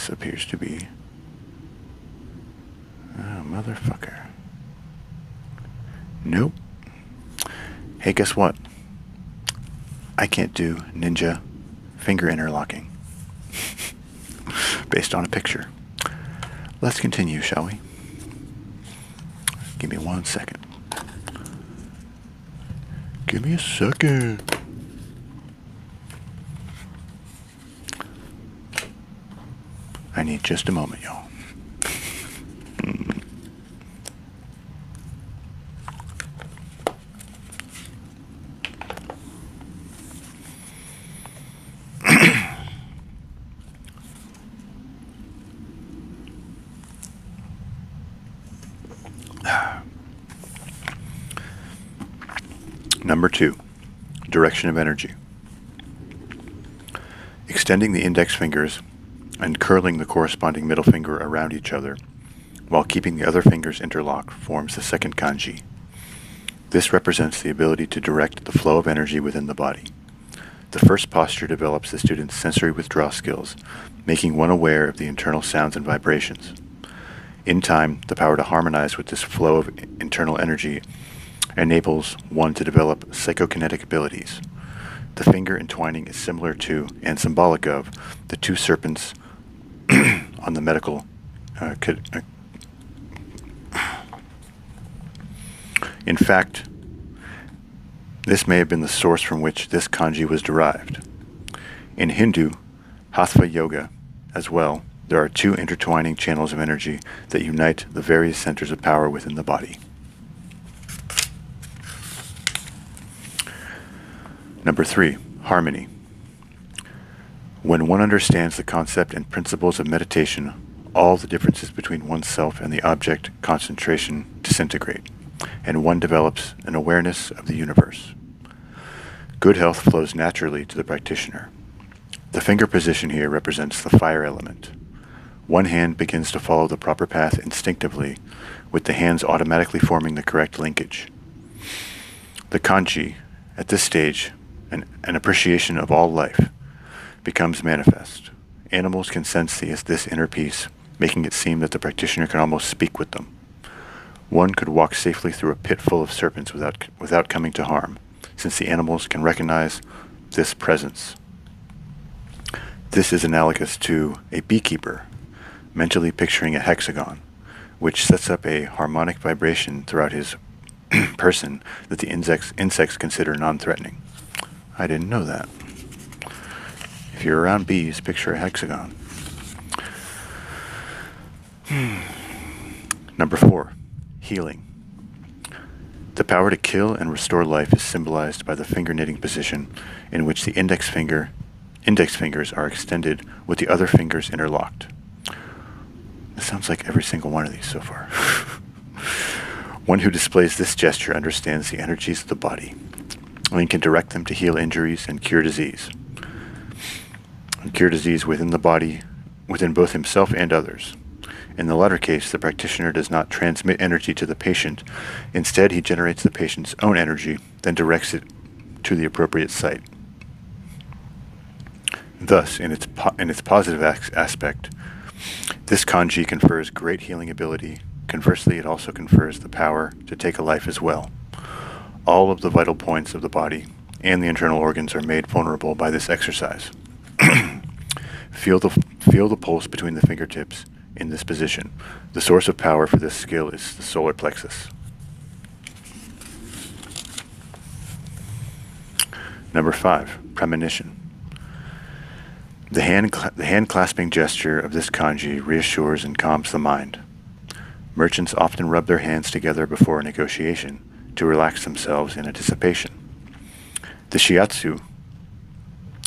[SPEAKER 1] appears to be, oh, motherfucker. Nope. Hey, guess what? I can't do ninja finger interlocking based on a picture. Let's continue, shall we? Give me 1 second. Give me a second. I need just a moment, y'all. Number 2, direction of energy. Extending the index fingers and curling the corresponding middle finger around each other while keeping the other fingers interlocked forms the second kanji. This represents the ability to direct the flow of energy within the body. The first posture develops the student's sensory withdrawal skills, making one aware of the internal sounds and vibrations. In time, the power to harmonize with this flow of internal energy enables one to develop psychokinetic abilities. The finger entwining is similar to, and symbolic of, the 2 serpents on the medical In fact, this may have been the source from which this kanji was derived. In Hindu Hatha Yoga as well, there are 2 intertwining channels of energy that unite the various centers of power within the body. Number 3, harmony. When one understands the concept and principles of meditation, all the differences between oneself and the object concentration disintegrate, and one develops an awareness of the universe. Good health flows naturally to the practitioner. The finger position here represents the fire element. One hand begins to follow the proper path instinctively, with the hands automatically forming the correct linkage. The kanji, at this stage, an appreciation of all life, becomes manifest. Animals can sense this inner peace, making it seem that the practitioner can almost speak with them. One could walk safely through a pit full of serpents without coming to harm, since the animals can recognize this presence. This is analogous to a beekeeper mentally picturing a hexagon, which sets up a harmonic vibration throughout his person that the insects consider non-threatening. I didn't know that. If you're around bees, picture a hexagon. Number 4, healing. The power to kill and restore life is symbolized by the finger knitting position, in which the index fingers are extended with the other fingers interlocked. This sounds like every single one of these so far. One who displays this gesture understands the energies of the body and can direct them to heal injuries and cure disease. Within the body, within both himself and others. In the latter case, the practitioner does not transmit energy to the patient. Instead, he generates the patient's own energy, then directs it to the appropriate site. Thus, in its positive aspect, this kanji confers great healing ability. Conversely, it also confers the power to take a life as well. All of the vital points of the body and the internal organs are made vulnerable by this exercise. Feel the pulse between the fingertips in this position. The source of power for this skill is the solar plexus. Number 5, premonition. The hand clasping gesture of this kanji reassures and calms the mind. Merchants often rub their hands together before a negotiation to relax themselves in anticipation. The shiatsu,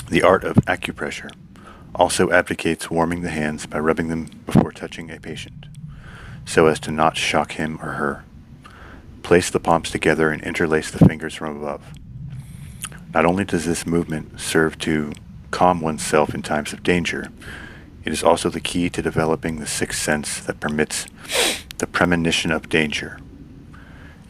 [SPEAKER 1] the art of acupressure, also advocates warming the hands by rubbing them before touching a patient, so as to not shock him or her. Place the palms together and interlace the fingers from above. Not only does this movement serve to calm oneself in times of danger, it is also the key to developing the sixth sense that permits the premonition of danger.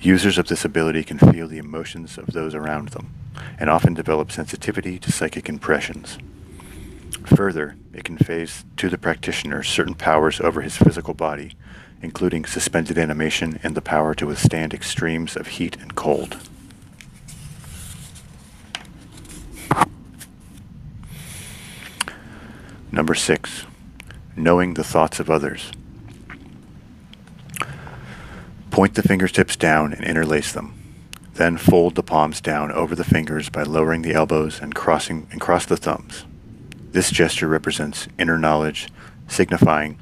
[SPEAKER 1] Users of this ability can feel the emotions of those around them, and often develop sensitivity to psychic impressions. Further, it conveys to the practitioner certain powers over his physical body, including suspended animation and the power to withstand extremes of heat and cold. Number 6, knowing the thoughts of others. Point the fingertips down and interlace them. Then fold the palms down over the fingers by lowering the elbows and cross the thumbs. This gesture represents inner knowledge, signifying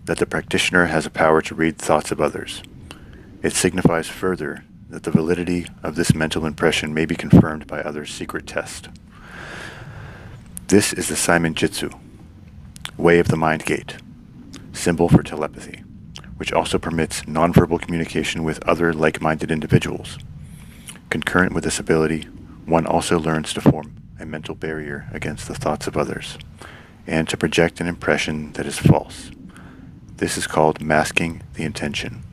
[SPEAKER 1] that the practitioner has a power to read thoughts of others. It signifies further that the validity of this mental impression may be confirmed by others' secret test. This is the Simon Jitsu, way of the mind gate, symbol for telepathy, which also permits nonverbal communication with other like-minded individuals. Concurrent with this ability, one also learns to form a mental barrier against the thoughts of others, and to project an impression that is false. This is called masking the intention.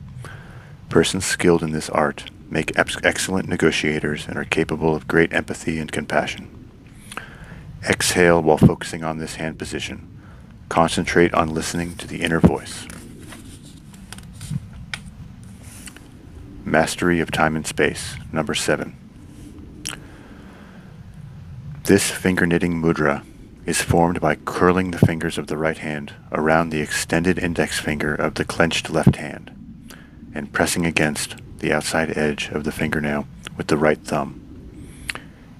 [SPEAKER 1] Persons skilled in this art make excellent negotiators and are capable of great empathy and compassion. Exhale while focusing on this hand position. Concentrate on listening to the inner voice. Mastery of time and space, number 7. This finger knitting mudra is formed by curling the fingers of the right hand around the extended index finger of the clenched left hand and pressing against the outside edge of the fingernail with the right thumb.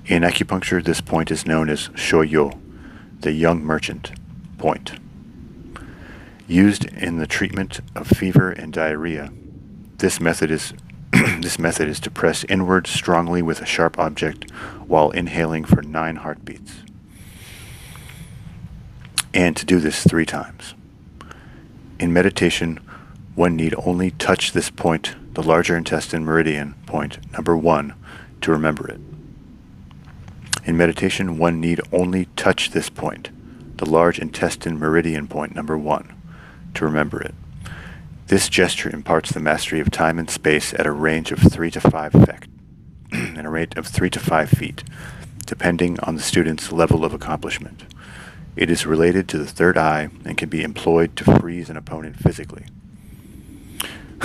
[SPEAKER 1] In acupuncture, this point is known as shoyo, the young merchant point. Used in the treatment of fever and diarrhea, this method is to press inward strongly with a sharp object while inhaling for 9 heartbeats. And to do this 3 times. In meditation, one need only touch this point, the larger intestine meridian point, number 1, to remember it. In meditation, one need only touch this point, the large intestine meridian point, number 1, to remember it. This gesture imparts the mastery of time and space at a range of 3 to 5 and a rate of 3 to 5 feet, depending on the student's level of accomplishment. It is related to the third eye and can be employed to freeze an opponent physically.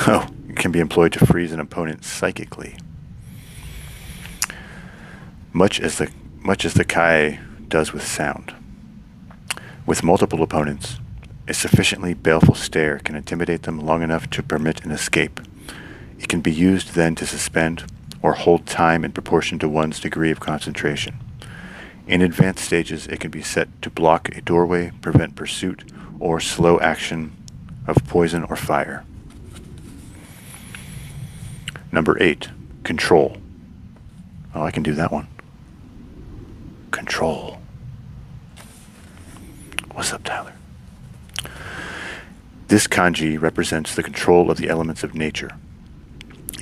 [SPEAKER 1] Oh, it can be employed to freeze an opponent psychically. Much as the kai does with sound. With multiple opponents, a sufficiently baleful stare can intimidate them long enough to permit an escape. It can be used then to suspend or hold time in proportion to one's degree of concentration. In advanced stages, it can be set to block a doorway, prevent pursuit, or slow action of poison or fire. Number 8, control. Oh, I can do that one. Control. What's up, Tyler? This kanji represents the control of the elements of nature.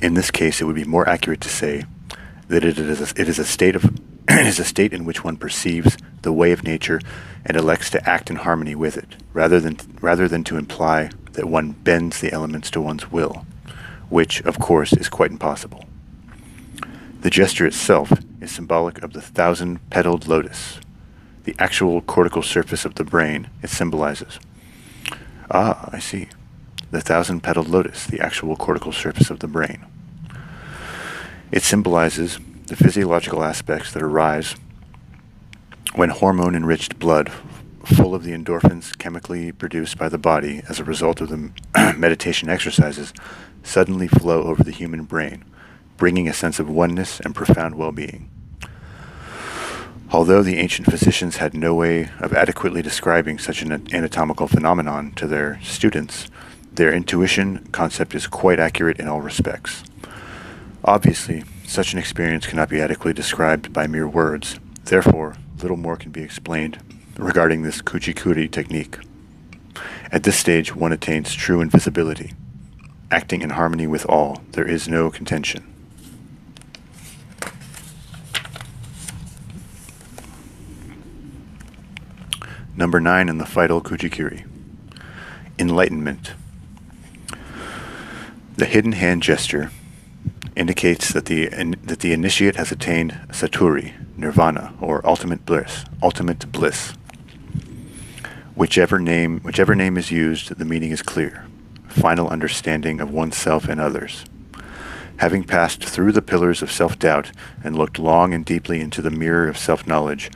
[SPEAKER 1] In this case, it would be more accurate to say that it is a state in which one perceives the way of nature and elects to act in harmony with it, rather than to imply that one bends the elements to one's will, which, of course, is quite impossible. The gesture itself is symbolic of the 1,000-petaled lotus, the actual cortical surface of the brain it symbolizes. Ah, I see. The 1,000-petaled lotus, the actual cortical surface of the brain. It symbolizes the physiological aspects that arise when hormone-enriched blood, full of the endorphins chemically produced by the body as a result of the meditation exercises, suddenly flow over the human brain, bringing a sense of oneness and profound well-being. Although the ancient physicians had no way of adequately describing such an anatomical phenomenon to their students, their intuition concept is quite accurate in all respects. Obviously, such an experience cannot be adequately described by mere words. Therefore, little more can be explained regarding this Kuji Kiri technique. At this stage, one attains true invisibility. Acting in harmony with all, there is no contention. Number 9 in the vital Kuji Kiri. Enlightenment. The hidden hand gesture indicates that the initiate has attained Satori, nirvana, or ultimate bliss. Whichever name is used, the meaning is clear. Final understanding of oneself and others. Having passed through the pillars of self-doubt and looked long and deeply into the mirror of self-knowledge,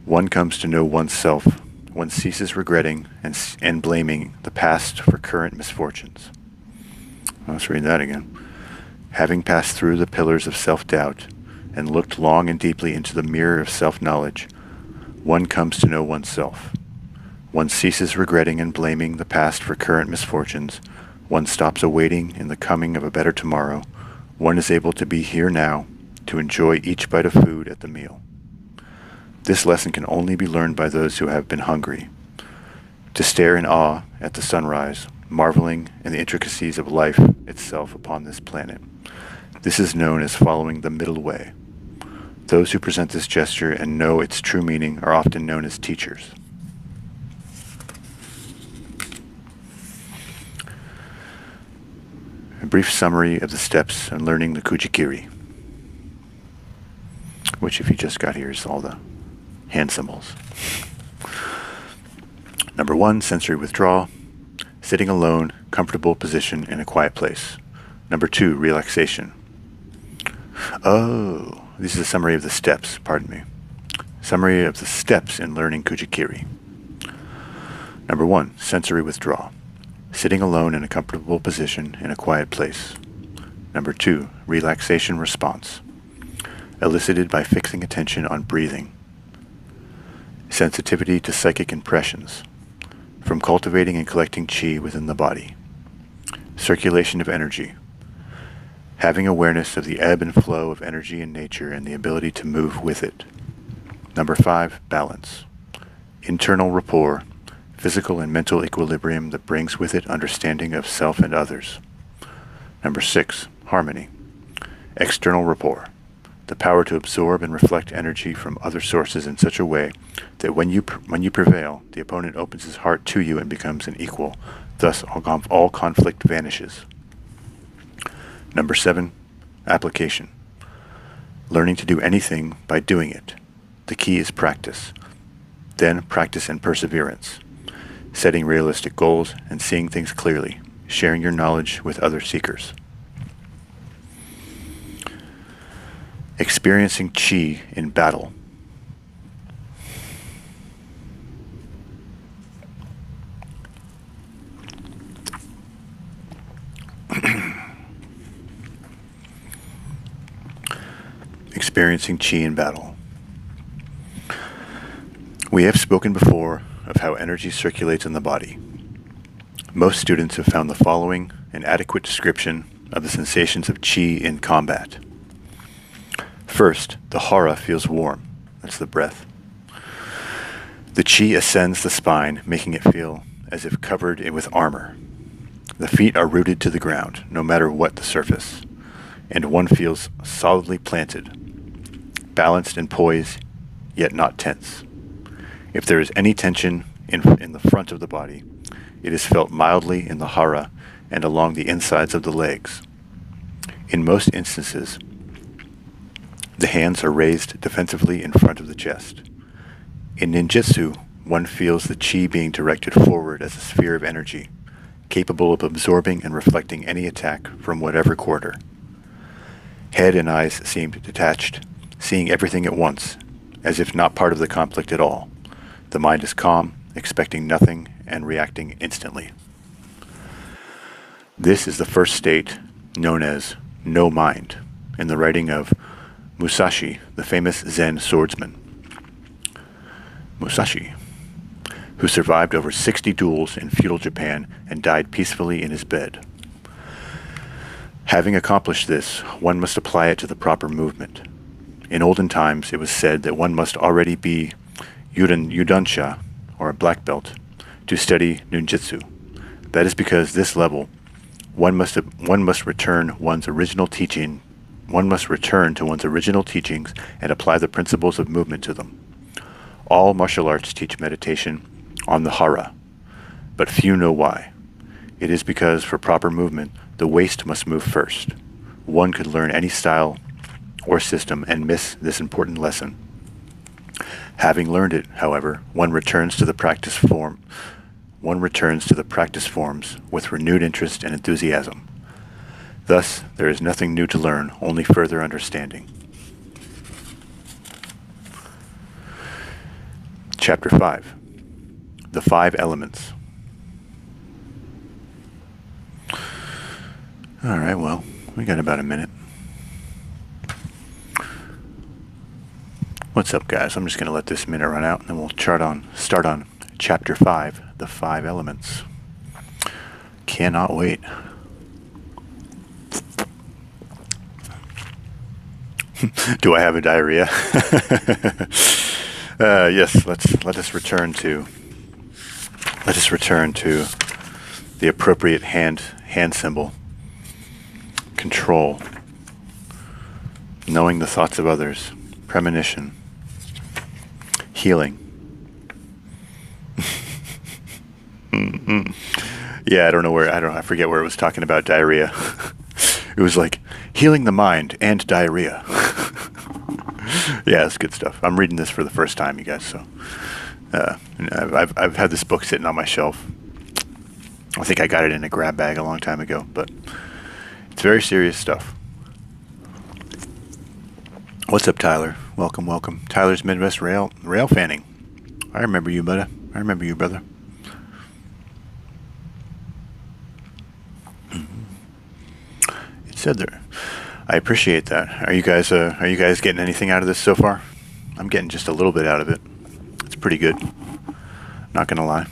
[SPEAKER 1] one comes to know oneself. One ceases regretting and blaming the past for current misfortunes. Let's read that again. Having passed through the pillars of self-doubt and looked long and deeply into the mirror of self-knowledge, one comes to know oneself. One ceases regretting and blaming the past for current misfortunes. One stops awaiting in the coming of a better tomorrow. One is able to be here now, to enjoy each bite of food at the meal. This lesson can only be learned by those who have been hungry. To stare in awe at the sunrise, marveling in the intricacies of life itself upon this planet. This is known as following the middle way. Those who present this gesture and know its true meaning are often known as teachers. A brief summary of the steps in learning the Kuji Kiri, which, if you just got here, is all the hand symbols. Number 1, sensory withdrawal. Sitting alone, comfortable position in a quiet place. Number 2, relaxation. Oh, this is a summary of the steps, pardon me. Summary of the steps in learning Kuji Kiri. Number 1, sensory withdrawal. Sitting alone in a comfortable position in a quiet place. Number 2, relaxation response. Elicited by fixing attention on breathing. Sensitivity to psychic impressions. From cultivating and collecting chi within the body. Circulation of energy. Having awareness of the ebb and flow of energy in nature and the ability to move with it. Number 5, balance. Internal rapport. Physical and mental equilibrium that brings with it understanding of self and others. Number 6, harmony. External rapport. The power to absorb and reflect energy from other sources in such a way that when you prevail, the opponent opens his heart to you and becomes an equal, Thus, all conflict vanishes. Number 7, application. Learning to do anything by doing it. The key is practice. Then practice and perseverance. Setting realistic goals and seeing things clearly. Sharing your knowledge with other seekers. Experiencing chi in battle. Experiencing chi in battle. We have spoken before of how energy circulates in the body. Most students have found the following an adequate description of the sensations of chi in combat. First, the hara feels warm. That's the breath. The chi ascends the spine, making it feel as if covered with armor. The feet are rooted to the ground, no matter what the surface, and one feels solidly planted, balanced and poised, yet not tense. If there is any tension in the front of the body, it is felt mildly in the hara and along the insides of the legs. In most instances, the hands are raised defensively in front of the chest. In ninjutsu, one feels the chi being directed forward as a sphere of energy, capable of absorbing and reflecting any attack from whatever quarter. Head and eyes seemed detached, seeing everything at once, as if not part of the conflict at all. The mind is calm, expecting nothing, and reacting instantly. This is the first state known as no mind, in the writing of Musashi, the famous Zen swordsman. Musashi, who survived over 60 duels in feudal Japan and died peacefully in his bed. Having accomplished this, one must apply it to the proper movement. In olden times, it was said that one must already be Yudansha, or a black belt, to study ninjutsu. That is because this level, one must return one's original teaching. One must return to one's original teachings and apply the principles of movement to them. All martial arts teach meditation on the hara, but few know why. It is because for proper movement, the waist must move first. One could learn any style or system and miss this important lesson. Having learned it, however, one returns to the practice forms with renewed interest and enthusiasm. Thus, there is nothing new to learn, only further understanding. Chapter 5. The 5 Elements. All right, well, we got about a minute. What's up, guys? I'm just going to let this minute run out, and then we'll start on Chapter 5, The 5 Elements. Cannot wait. Do I have a diarrhea? Yes. Let us return to the appropriate hand symbol. Control. Knowing the thoughts of others. Premonition. Healing. Yeah, I forget where it was talking about diarrhea. It was like healing the mind and diarrhea. Yeah, it's good stuff. I'm reading this for the first time, you guys. So I've had this book sitting on my shelf. I think I got it in a grab bag a long time ago, but it's very serious stuff. What's up, Tyler? Welcome. Tyler's Midwest Rail fanning. I remember you, brother. It said there. I appreciate that. Are you guys getting anything out of this so far? I'm getting just a little bit out of it. It's pretty good. Not gonna lie.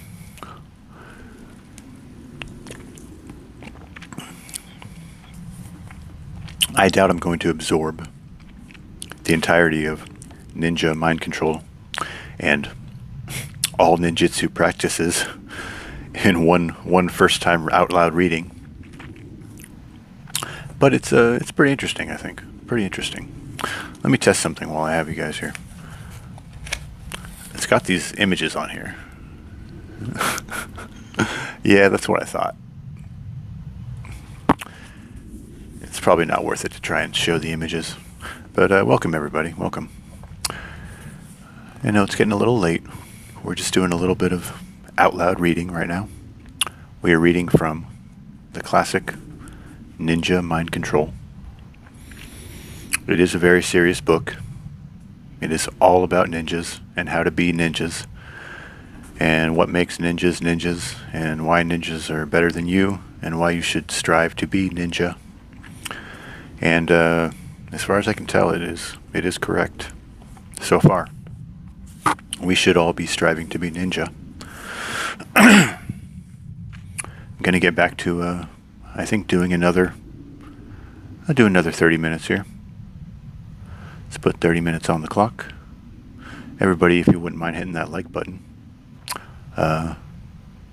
[SPEAKER 1] I doubt I'm going to absorb the entirety of ninja mind control and all ninjutsu practices in one first time out loud reading. But it's pretty interesting, I think. Pretty interesting. Let me test something while I have you guys here. It's got these images on here. Yeah, that's what I thought. It's probably not worth it to try and show the images. But welcome, everybody. Welcome. I know it's getting a little late. We're just doing a little bit of out loud reading right now. We are reading from the classic Ninja Mind Control. It is a very serious book. It is all about ninjas and how to be ninjas, and what makes ninjas ninjas, and why ninjas are better than you, and why you should strive to be ninja. And as far as I can tell, it is correct so far. We should all be striving to be ninja. I'm going to get back to, I think, I'll do another 30 minutes here. Let's put 30 minutes on the clock. Everybody, if you wouldn't mind hitting that like button.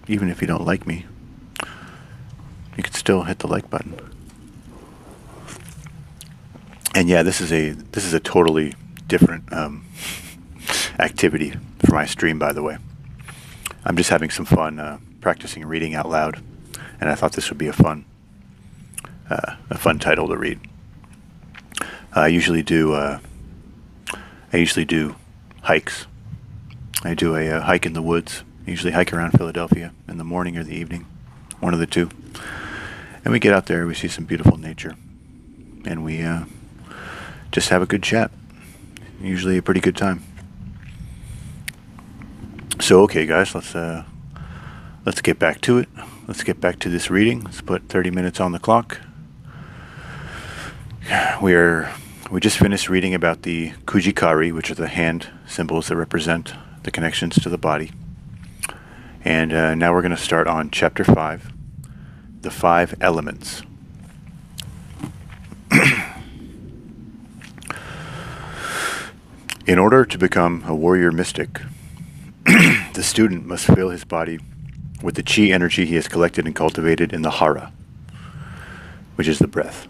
[SPEAKER 1] Even if you don't like me, you could still hit the like button. And yeah, this is a totally different activity for my stream, by the way. I'm just having some fun practicing reading out loud, and I thought this would be a fun title to read. I usually do hikes. I do a hike in the woods. I usually hike around Philadelphia in the morning or the evening, one of the two. And we get out there, we see some beautiful nature, and we just have a good chat. Usually a pretty good time. So okay, guys, let's get back to it. Let's get back to this reading. Let's put 30 minutes on the clock. We just finished reading about the Kuji Kiri, which are the hand symbols that represent the connections to the body. And now we're going to start on Chapter 5, the 5 elements. In order to become a warrior mystic, the student must fill his body with the chi energy he has collected and cultivated in the hara, which is the breath.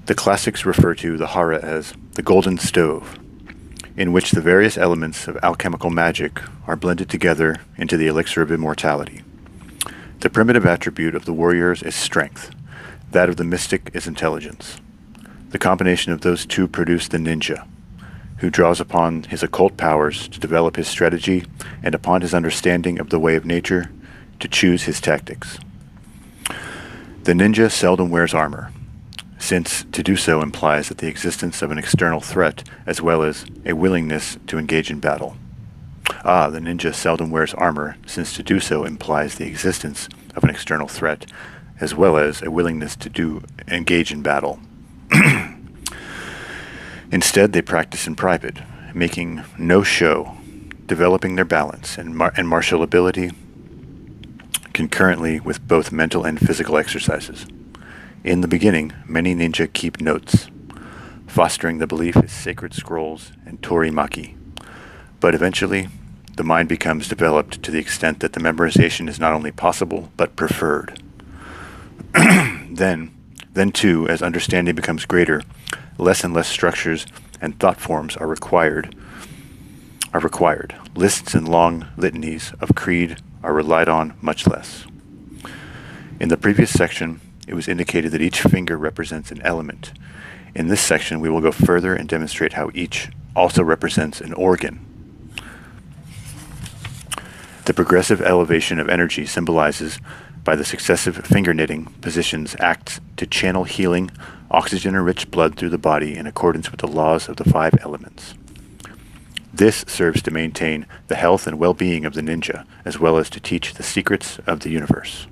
[SPEAKER 1] The classics refer to the hara as the golden stove, in which the various elements of alchemical magic are blended together into the elixir of immortality. The primitive attribute of the warriors is strength. That of the mystic is intelligence. The combination of those two produce the ninja, who draws upon his occult powers to develop his strategy and upon his understanding of the way of nature to choose his tactics. The ninja seldom wears armor, since to do so implies that the existence of an external threat as well as a willingness to engage in battle. The ninja seldom wears armor, since to do so implies the existence of an external threat as well as a willingness to engage in battle. Instead, they practice in private, making no show, developing their balance and martial ability concurrently with both mental and physical exercises. In the beginning, many ninja keep notes, fostering the belief in sacred scrolls and torimaki. But eventually, the mind becomes developed to the extent that the memorization is not only possible, but preferred. Then too, as understanding becomes greater, less and less structures and thought forms are required. Lists and long litanies of creed are relied on much less. In the previous section, it was indicated that each finger represents an element. In this section, we will go further and demonstrate how each also represents an organ. The progressive elevation of energy symbolizes by the successive finger knitting positions acts to channel healing, oxygen-enriched blood through the body in accordance with the laws of the 5 elements. This serves to maintain the health and well-being of the ninja, as well as to teach the secrets of the universe.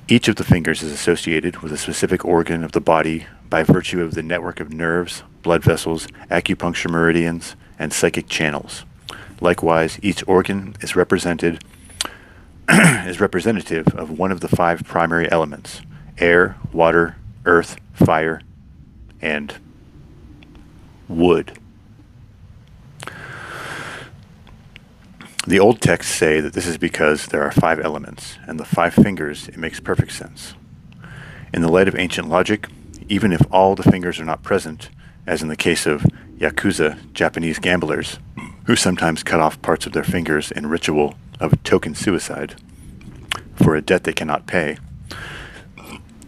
[SPEAKER 1] Each of the fingers is associated with a specific organ of the body by virtue of the network of nerves, blood vessels, acupuncture meridians, and psychic channels. Likewise, each organ is representative of one of the 5 primary elements: air, water, earth, fire, and wood. The old texts say that this is because there are 5 elements, and the 5 fingers, it makes perfect sense. In the light of ancient logic, even if all the fingers are not present, as in the case of Yakuza, Japanese gamblers, who sometimes cut off parts of their fingers in ritual of token suicide for a debt they cannot pay,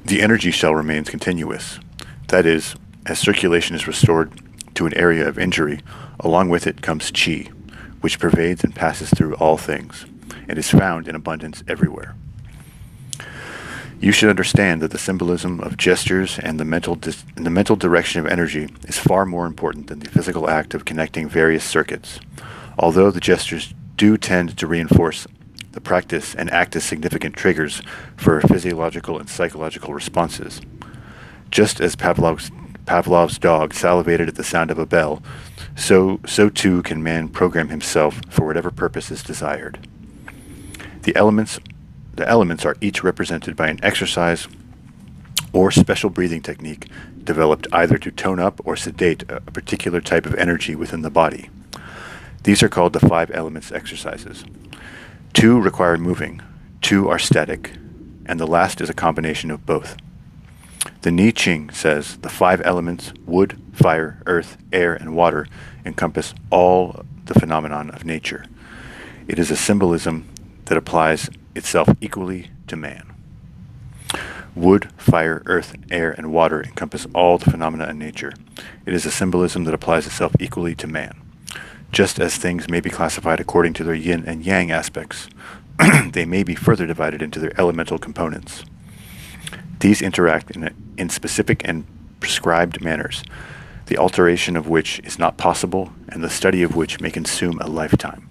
[SPEAKER 1] the energy shell remains continuous. That is, as circulation is restored to an area of injury, along with it comes chi, which pervades and passes through all things, and is found in abundance everywhere. You should understand that the symbolism of gestures and the mental direction of energy is far more important than the physical act of connecting various circuits, although the gestures do tend to reinforce the practice and act as significant triggers for physiological and psychological responses. Just as Pavlov's dog salivated at the sound of a bell, so too can man program himself for whatever purpose is desired. The elements are each represented by an exercise or special breathing technique developed either to tone up or sedate a particular type of energy within the body. These are called the 5 elements exercises. 2 require moving, 2 are static, and the last is a combination of both. The I Ching says the 5 elements, wood, fire, earth, air, and water, encompass all the phenomenon of nature. It is a symbolism that applies itself equally to man. Wood, fire, earth, air, and water encompass all the phenomena in nature. It is a symbolism that applies itself equally to man. Just as things may be classified according to their yin and yang aspects, they may be further divided into their elemental components. These interact in specific and prescribed manners, the alteration of which is not possible and the study of which may consume a lifetime.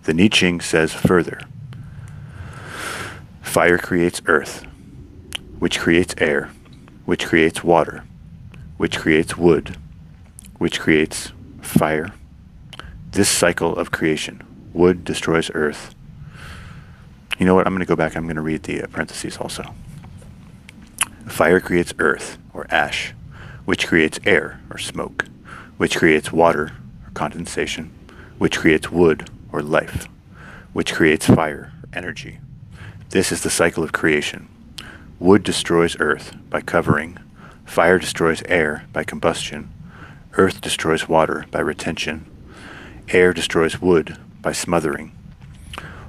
[SPEAKER 1] The I Ching says further, fire creates earth, which creates air, which creates water, which creates wood, which creates fire. This cycle of creation, wood destroys earth. You know what, I'm going to go back, I'm going to read the parentheses also. Fire creates earth, or ash, which creates air, or smoke, which creates water, or condensation, which creates wood, or life, which creates fire, or energy. This is the cycle of creation. Wood destroys earth by covering, fire destroys air by combustion, earth destroys water by retention, air destroys wood by smothering,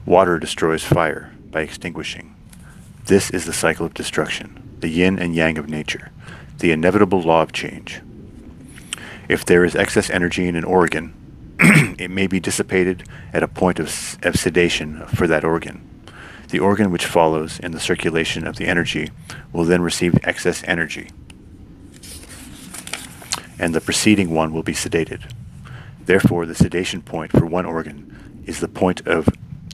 [SPEAKER 1] water destroys fire by extinguishing. This is the cycle of destruction, the yin and yang of nature, the inevitable law of change. If there is excess energy in an organ, it may be dissipated at a point of sedation for that organ. The organ which follows in the circulation of the energy will then receive excess energy, and the preceding one will be sedated. Therefore, the sedation point for one organ is the point of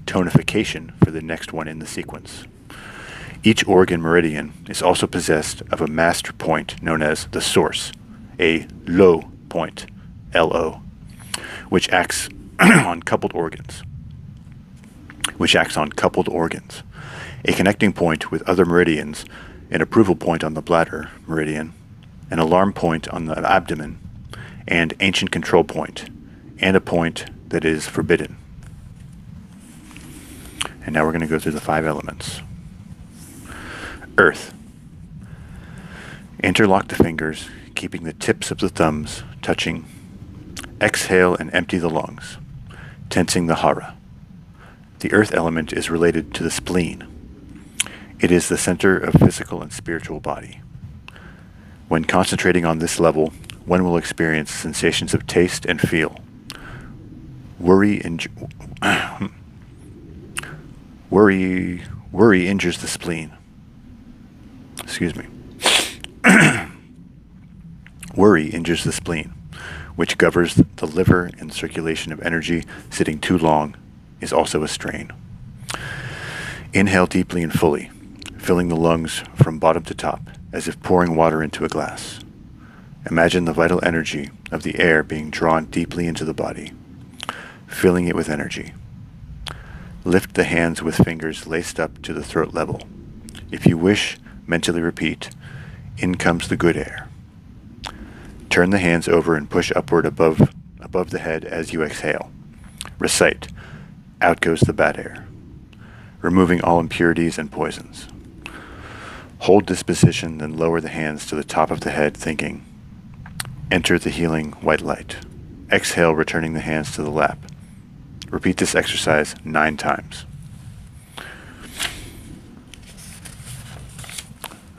[SPEAKER 1] tonification for the next one in the sequence. Each organ meridian is also possessed of a master point known as the source, a low point, LO, which acts on coupled organs. A connecting point with other meridians, an approval point on the bladder meridian, an alarm point on the abdomen, and ancient control point, and a point that is forbidden. And now we're going to go through the 5 elements. Earth. Interlock the fingers, keeping the tips of the thumbs touching. Exhale and empty the lungs, tensing the hara. The earth element is related to the spleen. It is the center of physical and spiritual body. When concentrating on this level, one will experience sensations of taste and feel. Worry injures the spleen. Worry injures the spleen, which governs the liver and circulation of energy. Sitting too long is also a strain. Inhale deeply and fully, filling the lungs from bottom to top, as if pouring water into a glass. Imagine the vital energy of the air being drawn deeply into the body, filling it with energy. Lift the hands with fingers laced up to the throat level. If you wish, mentally repeat, "In comes the good air." Turn the hands over and push upward above the head as you exhale. Recite, "Out goes the bad air," removing all impurities and poisons. Hold this position, then lower the hands to the top of the head, thinking, "Enter the healing white light." Exhale, returning the hands to the lap. Repeat this exercise 9 times.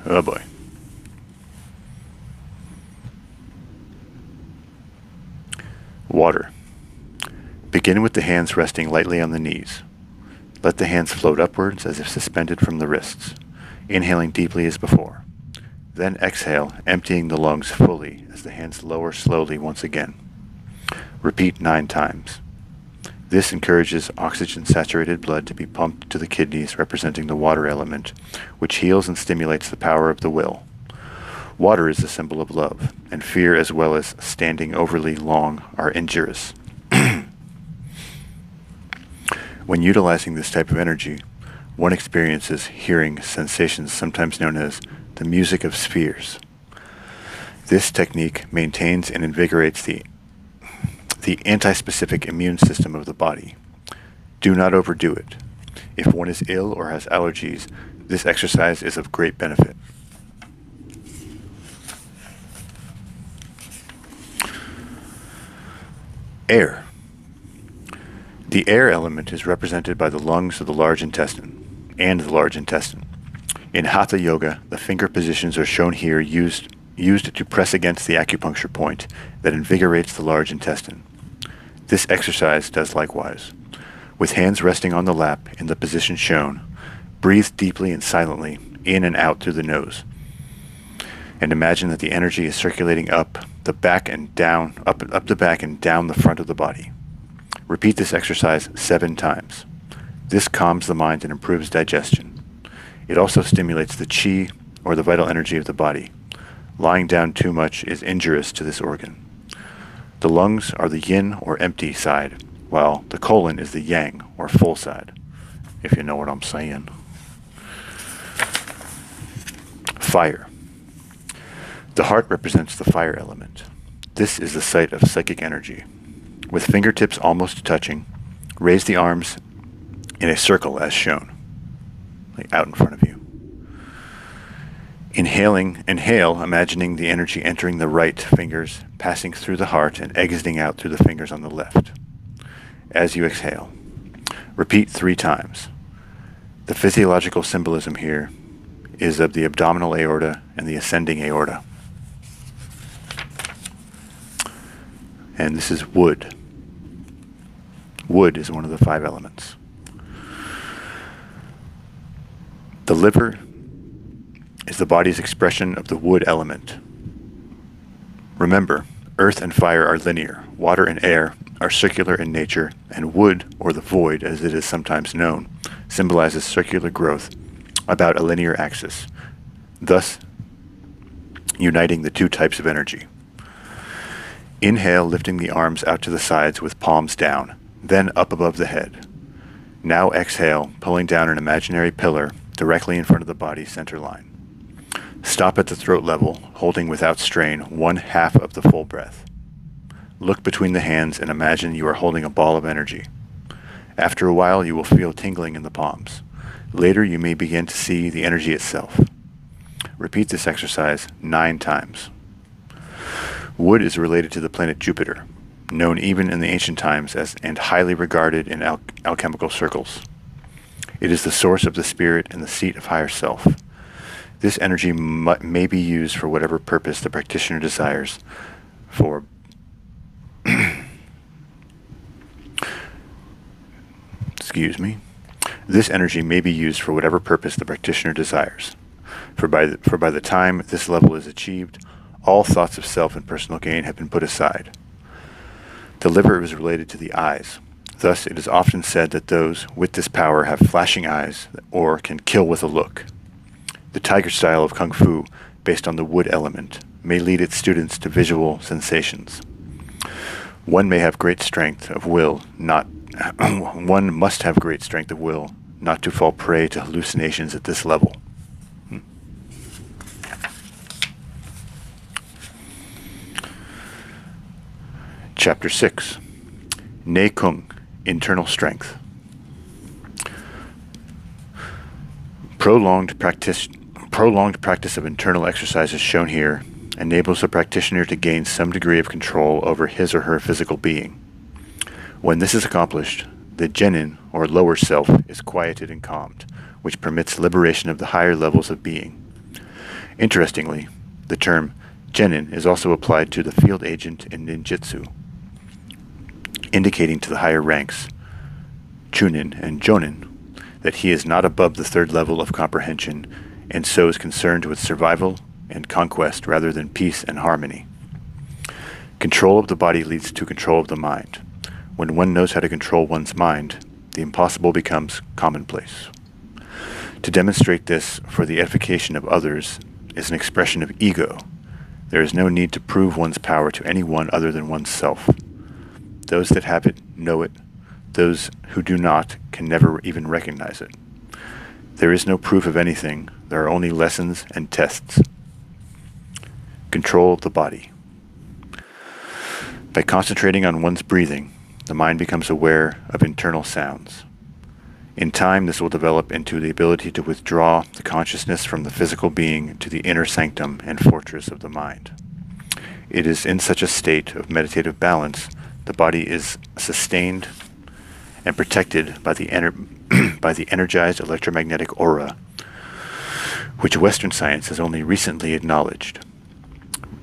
[SPEAKER 1] Oh boy. Water. Begin with the hands resting lightly on the knees. Let the hands float upwards as if suspended from the wrists, inhaling deeply as before. Then exhale, emptying the lungs fully as the hands lower slowly once again. Repeat 9 times. This encourages oxygen-saturated blood to be pumped to the kidneys, representing the water element, which heals and stimulates the power of the will. Water is a symbol of love, and fear as well as standing overly long are injurious. When utilizing this type of energy, one experiences hearing sensations sometimes known as the music of spheres. This technique maintains and invigorates the anti-specific immune system of the body. Do not overdo it. If one is ill or has allergies, this exercise is of great benefit. Air. The air element is represented by the lungs of the large intestine and the large intestine. In Hatha Yoga, the finger positions are shown here used to press against the acupuncture point that invigorates the large intestine. This exercise does likewise. With hands resting on the lap in the position shown, breathe deeply and silently in and out through the nose. And imagine that the energy is circulating up the back and down, up the back and down the front of the body. Repeat this exercise 7 times. This calms the mind and improves digestion. It also stimulates the qi, or the vital energy of the body. Lying down too much is injurious to this organ. The lungs are the yin, or empty side, while the colon is the yang, or full side, if you know what I'm saying. Fire. The heart represents the fire element. This is the site of psychic energy. With fingertips almost touching, raise the arms in a circle as shown, like out in front of you. Inhale, imagining the energy entering the right fingers, passing through the heart, and exiting out through the fingers on the left. As you exhale, repeat 3 times. The physiological symbolism here is of the abdominal aorta and the ascending aorta. And this is wood. Wood is one of the 5 elements. The liver is the body's expression of the wood element. Remember, earth and fire are linear, water and air are circular in nature, and wood, or the void as it is sometimes known, symbolizes circular growth about a linear axis, thus uniting the 2 types of energy. Inhale, lifting the arms out to the sides with palms down, then up above the head. Now exhale, pulling down an imaginary pillar directly in front of the body center line. Stop at the throat level, holding without strain 1/2 of the full breath. Look between the hands and imagine you are holding a ball of energy. After a while, you will feel tingling in the palms. Later, you may begin to see the energy itself. Repeat this exercise 9 times. Wood is related to the planet Jupiter, known even in the ancient times as and highly regarded in alchemical circles. It is the source of the spirit and the seat of higher self. This energy may be used for whatever purpose the practitioner desires for This energy may be used for whatever purpose the practitioner desires. For by the time this level is achieved, all thoughts of self and personal gain have been put aside. The liver is related to the eyes. Thus, it is often said that those with this power have flashing eyes or can kill with a look. The tiger style of Kung Fu, based on the wood element, may lead its students to visual sensations. One may have great strength of will, one must have great strength of will not to fall prey to hallucinations at this level. Chapter 6. Nei Kung, Internal Strength. Prolonged practice of internal exercises shown here enables the practitioner to gain some degree of control over his or her physical being. When this is accomplished, the genin, or lower self, is quieted and calmed, which permits liberation of the higher levels of being. Interestingly, the term genin is also applied to the field agent in ninjutsu, indicating to the higher ranks, chunin and jonin, that he is not above the third level of comprehension and so is concerned with survival and conquest rather than peace and harmony. Control of the body leads to control of the mind. When one knows how to control one's mind, the impossible becomes commonplace. To demonstrate this for the edification of others is an expression of ego. There is no need to prove one's power to anyone other than oneself. Those that have it know it. Those who do not can never even recognize it. There is no proof of anything. There are only lessons and tests. Control of the body. By concentrating on one's breathing, the mind becomes aware of internal sounds. In time, this will develop into the ability to withdraw the consciousness from the physical being to the inner sanctum and fortress of the mind. It is in such a state of meditative balance, the body is sustained and protected by the energized electromagnetic aura, which Western science has only recently acknowledged.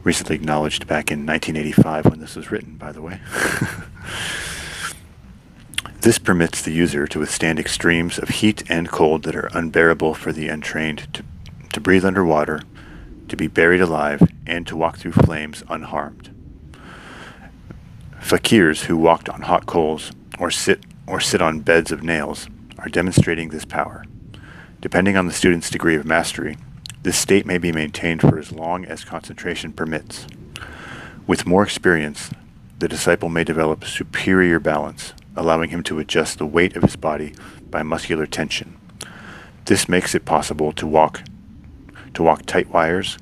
[SPEAKER 1] Recently acknowledged back in 1985 when this was written, by the way. This permits the user to withstand extremes of heat and cold that are unbearable for the untrained, to breathe underwater, to be buried alive, and to walk through flames unharmed. Fakirs who walked on hot coals or sit on beds of nails are demonstrating this power. Depending on the student's degree of mastery, this state may be maintained for as long as concentration permits. With more experience, the disciple may develop superior balance, allowing him to adjust the weight of his body by muscular tension. This makes it possible to walk tight wires,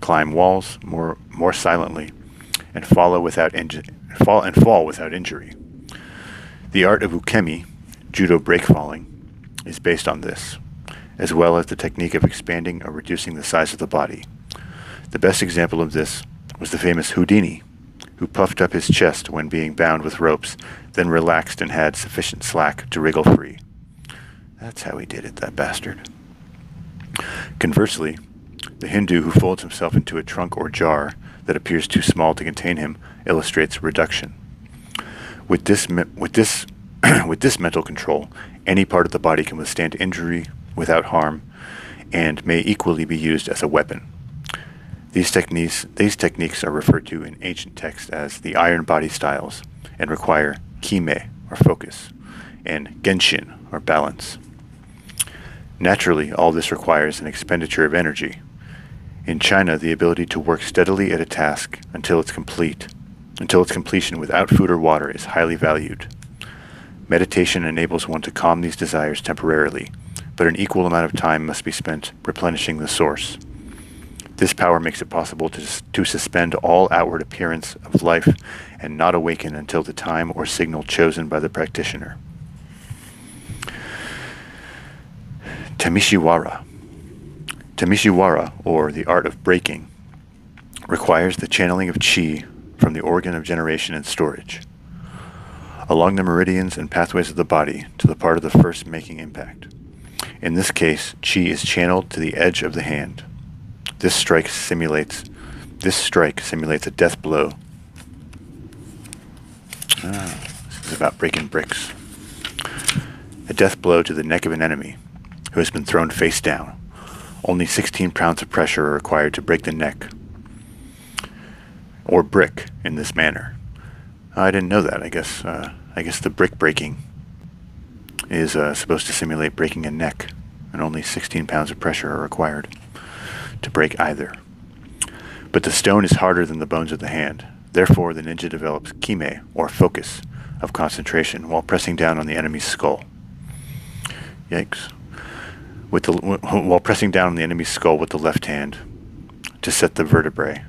[SPEAKER 1] climb walls more silently, and fall without injury. The art of ukemi, judo breakfalling, is based on this, as well as the technique of expanding or reducing the size of the body. The best example of this was the famous Houdini, who puffed up his chest when being bound with ropes, then relaxed and had sufficient slack to wriggle free. That's how he did it, that bastard. Conversely, the Hindu who folds himself into a trunk or jar that appears too small to contain him illustrates reduction. With this mental control, any part of the body can withstand injury without harm and may equally be used as a weapon. These techniques are referred to in ancient texts as the iron body styles and require kime, or focus, and genshin, or balance. Naturally, all this requires an expenditure of energy. In China, the ability to work steadily at a task until its completion without food or water is highly valued. Meditation enables one to calm these desires temporarily, but an equal amount of time must be spent replenishing the source. This power makes it possible to suspend all outward appearance of life and not awaken until the time or signal chosen by the practitioner. Tamishiwara. Tamishiwara, or the art of breaking, requires the channeling of chi from the organ of generation and storage, along the meridians and pathways of the body to the part of the first making impact. In this case, chi is channeled to the edge of the hand. This strike simulates a death blow. This is about breaking bricks. A death blow to the neck of an enemy who has been thrown face down. Only 16 pounds of pressure are required to break the neck or brick in this manner. I didn't know that. I guess the brick breaking is supposed to simulate breaking a neck, and only 16 pounds of pressure are required to break either. But the stone is harder than the bones of the hand. Therefore, the ninja develops kime, or focus, of concentration while pressing down on the enemy's skull. Yikes. While pressing down on the enemy's skull with the left hand to set the vertebrae.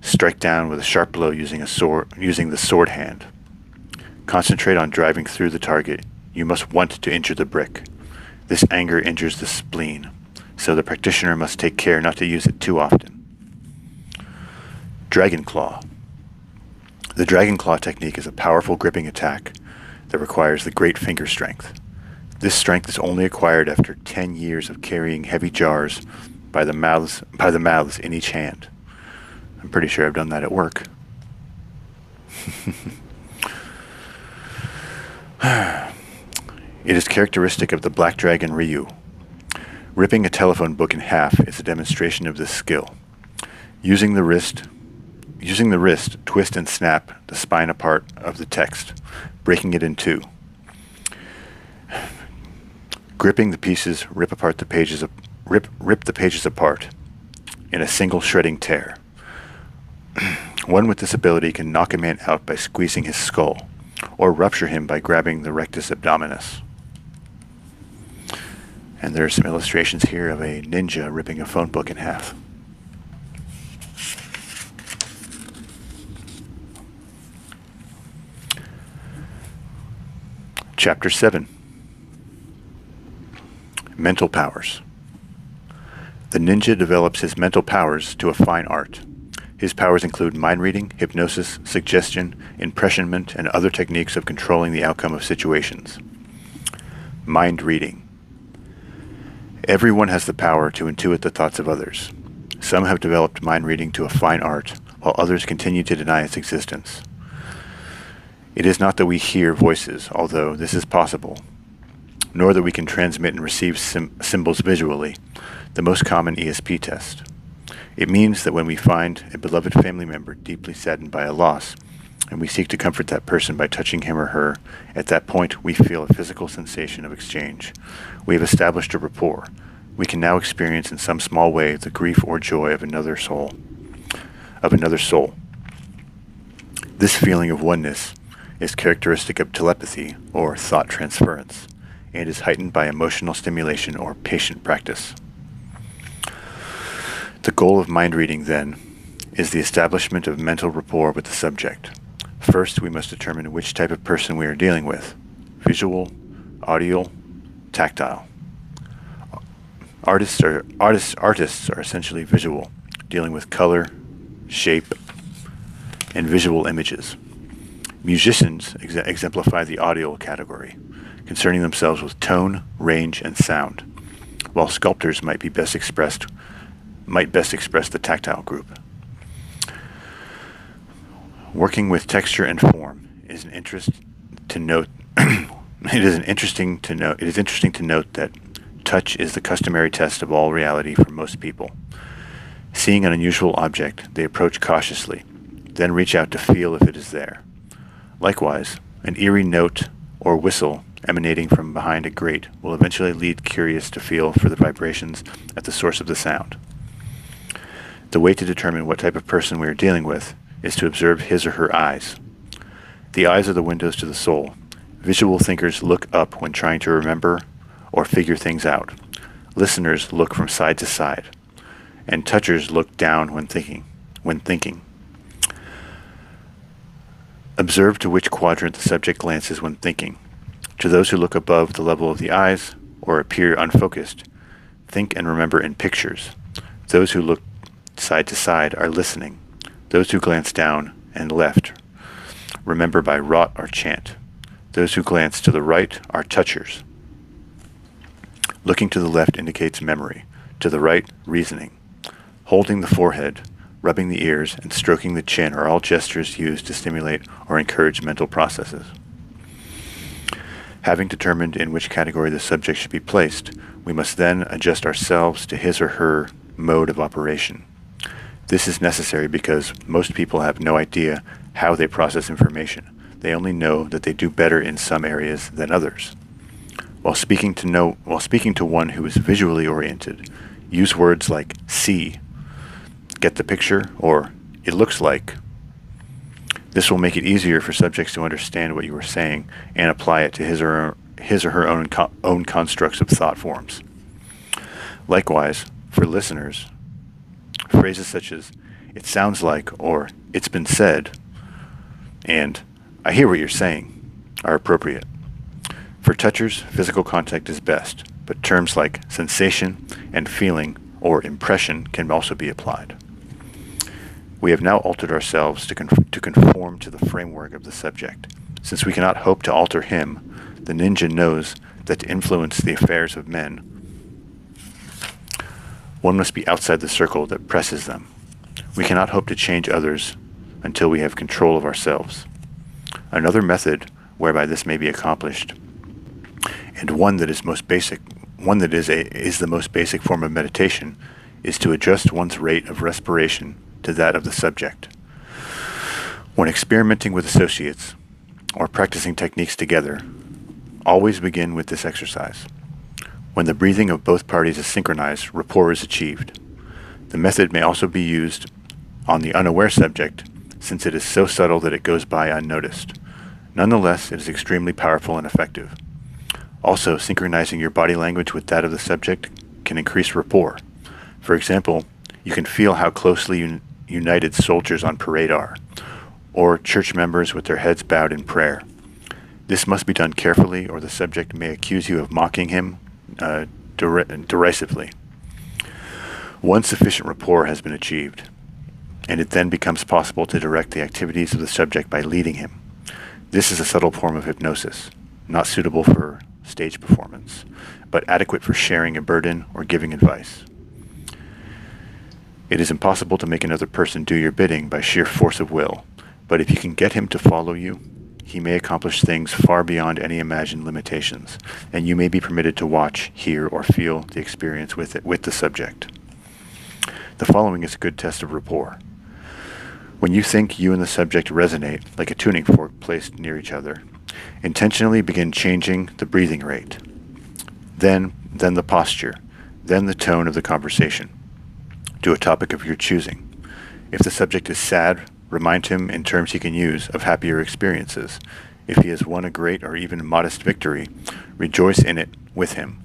[SPEAKER 1] Strike down with a sharp blow using the sword hand. Concentrate on driving through the target. You must want to injure the brick. This anger injures the spleen, so the practitioner must take care not to use it too often. Dragon Claw. The Dragon Claw technique is a powerful gripping attack that requires the great finger strength. This strength is only acquired after 10 years of carrying heavy jars by the mouths in each hand. I'm pretty sure I've done that at work. It is characteristic of the Black Dragon Ryu. Ripping a telephone book in half is a demonstration of this skill. Using the wrist, twist and snap the spine apart of the text, breaking it in two. Gripping the pieces, rip the pages apart in a single shredding tear. One with this ability can knock a man out by squeezing his skull, or rupture him by grabbing the rectus abdominis. And there are some illustrations here of a ninja ripping a phone book in half. Chapter 7. Mental Powers. The ninja develops his mental powers to a fine art. His powers include mind reading, hypnosis, suggestion, impressionment, and other techniques of controlling the outcome of situations. Mind reading. Everyone has the power to intuit the thoughts of others. Some have developed mind reading to a fine art, while others continue to deny its existence. It is not that we hear voices, although this is possible, nor that we can transmit and receive symbols visually, the most common ESP test. It means that when we find a beloved family member deeply saddened by a loss, and we seek to comfort that person by touching him or her, at that point we feel a physical sensation of exchange. We have established a rapport. We can now experience in some small way the grief or joy of another soul. This feeling of oneness is characteristic of telepathy or thought transference, and is heightened by emotional stimulation or patient practice. The goal of mind reading, then, is the establishment of mental rapport with the subject. First, we must determine which type of person we are dealing with: visual, audio, tactile. Artists are essentially visual, dealing with color, shape, and visual images. Musicians exemplify the audio category, concerning themselves with tone, range, and sound, while sculptors might best express the tactile group. Working with texture and form is an interest to note. It is interesting to note that touch is the customary test of all reality for most people. Seeing an unusual object, they approach cautiously, then reach out to feel if it is there. Likewise, an eerie note or whistle emanating from behind a grate will eventually lead curious to feel for the vibrations at the source of the sound. The way to determine what type of person we are dealing with is to observe his or her eyes. The eyes are the windows to the soul. Visual thinkers look up when trying to remember or figure things out. Listeners look from side to side, and touchers look down when thinking. Observe to which quadrant the subject glances when thinking. To those who look above the level of the eyes or appear unfocused, think and remember in pictures. Those who look side to side are listening. Those who glance down and left remember by rote or chant. Those who glance to the right are touchers. Looking to the left indicates memory, to the right, reasoning. Holding the forehead, rubbing the ears, and stroking the chin are all gestures used to stimulate or encourage mental processes. Having determined in which category the subject should be placed, we must then adjust ourselves to his or her mode of operation. This is necessary because most people have no idea how they process information. They only know that they do better in some areas than others. While speaking to one who is visually oriented, use words like see, get the picture, or it looks like. This will make it easier for subjects to understand what you are saying and apply it to his or her own constructs of thought forms. Likewise, for listeners, phrases such as "it sounds like" or "it's been said" and "I hear what you're saying" are appropriate. For touchers, physical contact is best, but terms like sensation and feeling or impression can also be applied. We have now altered ourselves to conform to the framework of the subject. Since we cannot hope to alter him, the ninja knows that to influence the affairs of men, one must be outside the circle that presses them. We cannot hope to change others until we have control of ourselves. Another method whereby this may be accomplished, and one that is the most basic form of meditation, is to adjust one's rate of respiration to that of the subject. When experimenting with associates or practicing techniques together, always begin with this exercise. When the breathing of both parties is synchronized, rapport is achieved. The method may also be used on the unaware subject, since it is so subtle that it goes by unnoticed. Nonetheless, it is extremely powerful and effective. Also, synchronizing your body language with that of the subject can increase rapport. For example, you can feel how closely united soldiers on parade are, or church members with their heads bowed in prayer. This must be done carefully, or the subject may accuse you of mocking him derisively. Once sufficient rapport has been achieved, and it then becomes possible to direct the activities of the subject by leading him. This is a subtle form of hypnosis, not suitable for stage performance, but adequate for sharing a burden or giving advice. It is impossible to make another person do your bidding by sheer force of will, but if you can get him to follow you, he may accomplish things far beyond any imagined limitations, and you may be permitted to watch, hear, or feel the experience with the subject. The following is a good test of rapport. When you think you and the subject resonate like a tuning fork placed near each other, intentionally begin changing the breathing rate, then the posture, then the tone of the conversation. Do a topic of your choosing. If the subject is sad, remind him in terms he can use of happier experiences. If he has won a great or even modest victory, rejoice in it with him.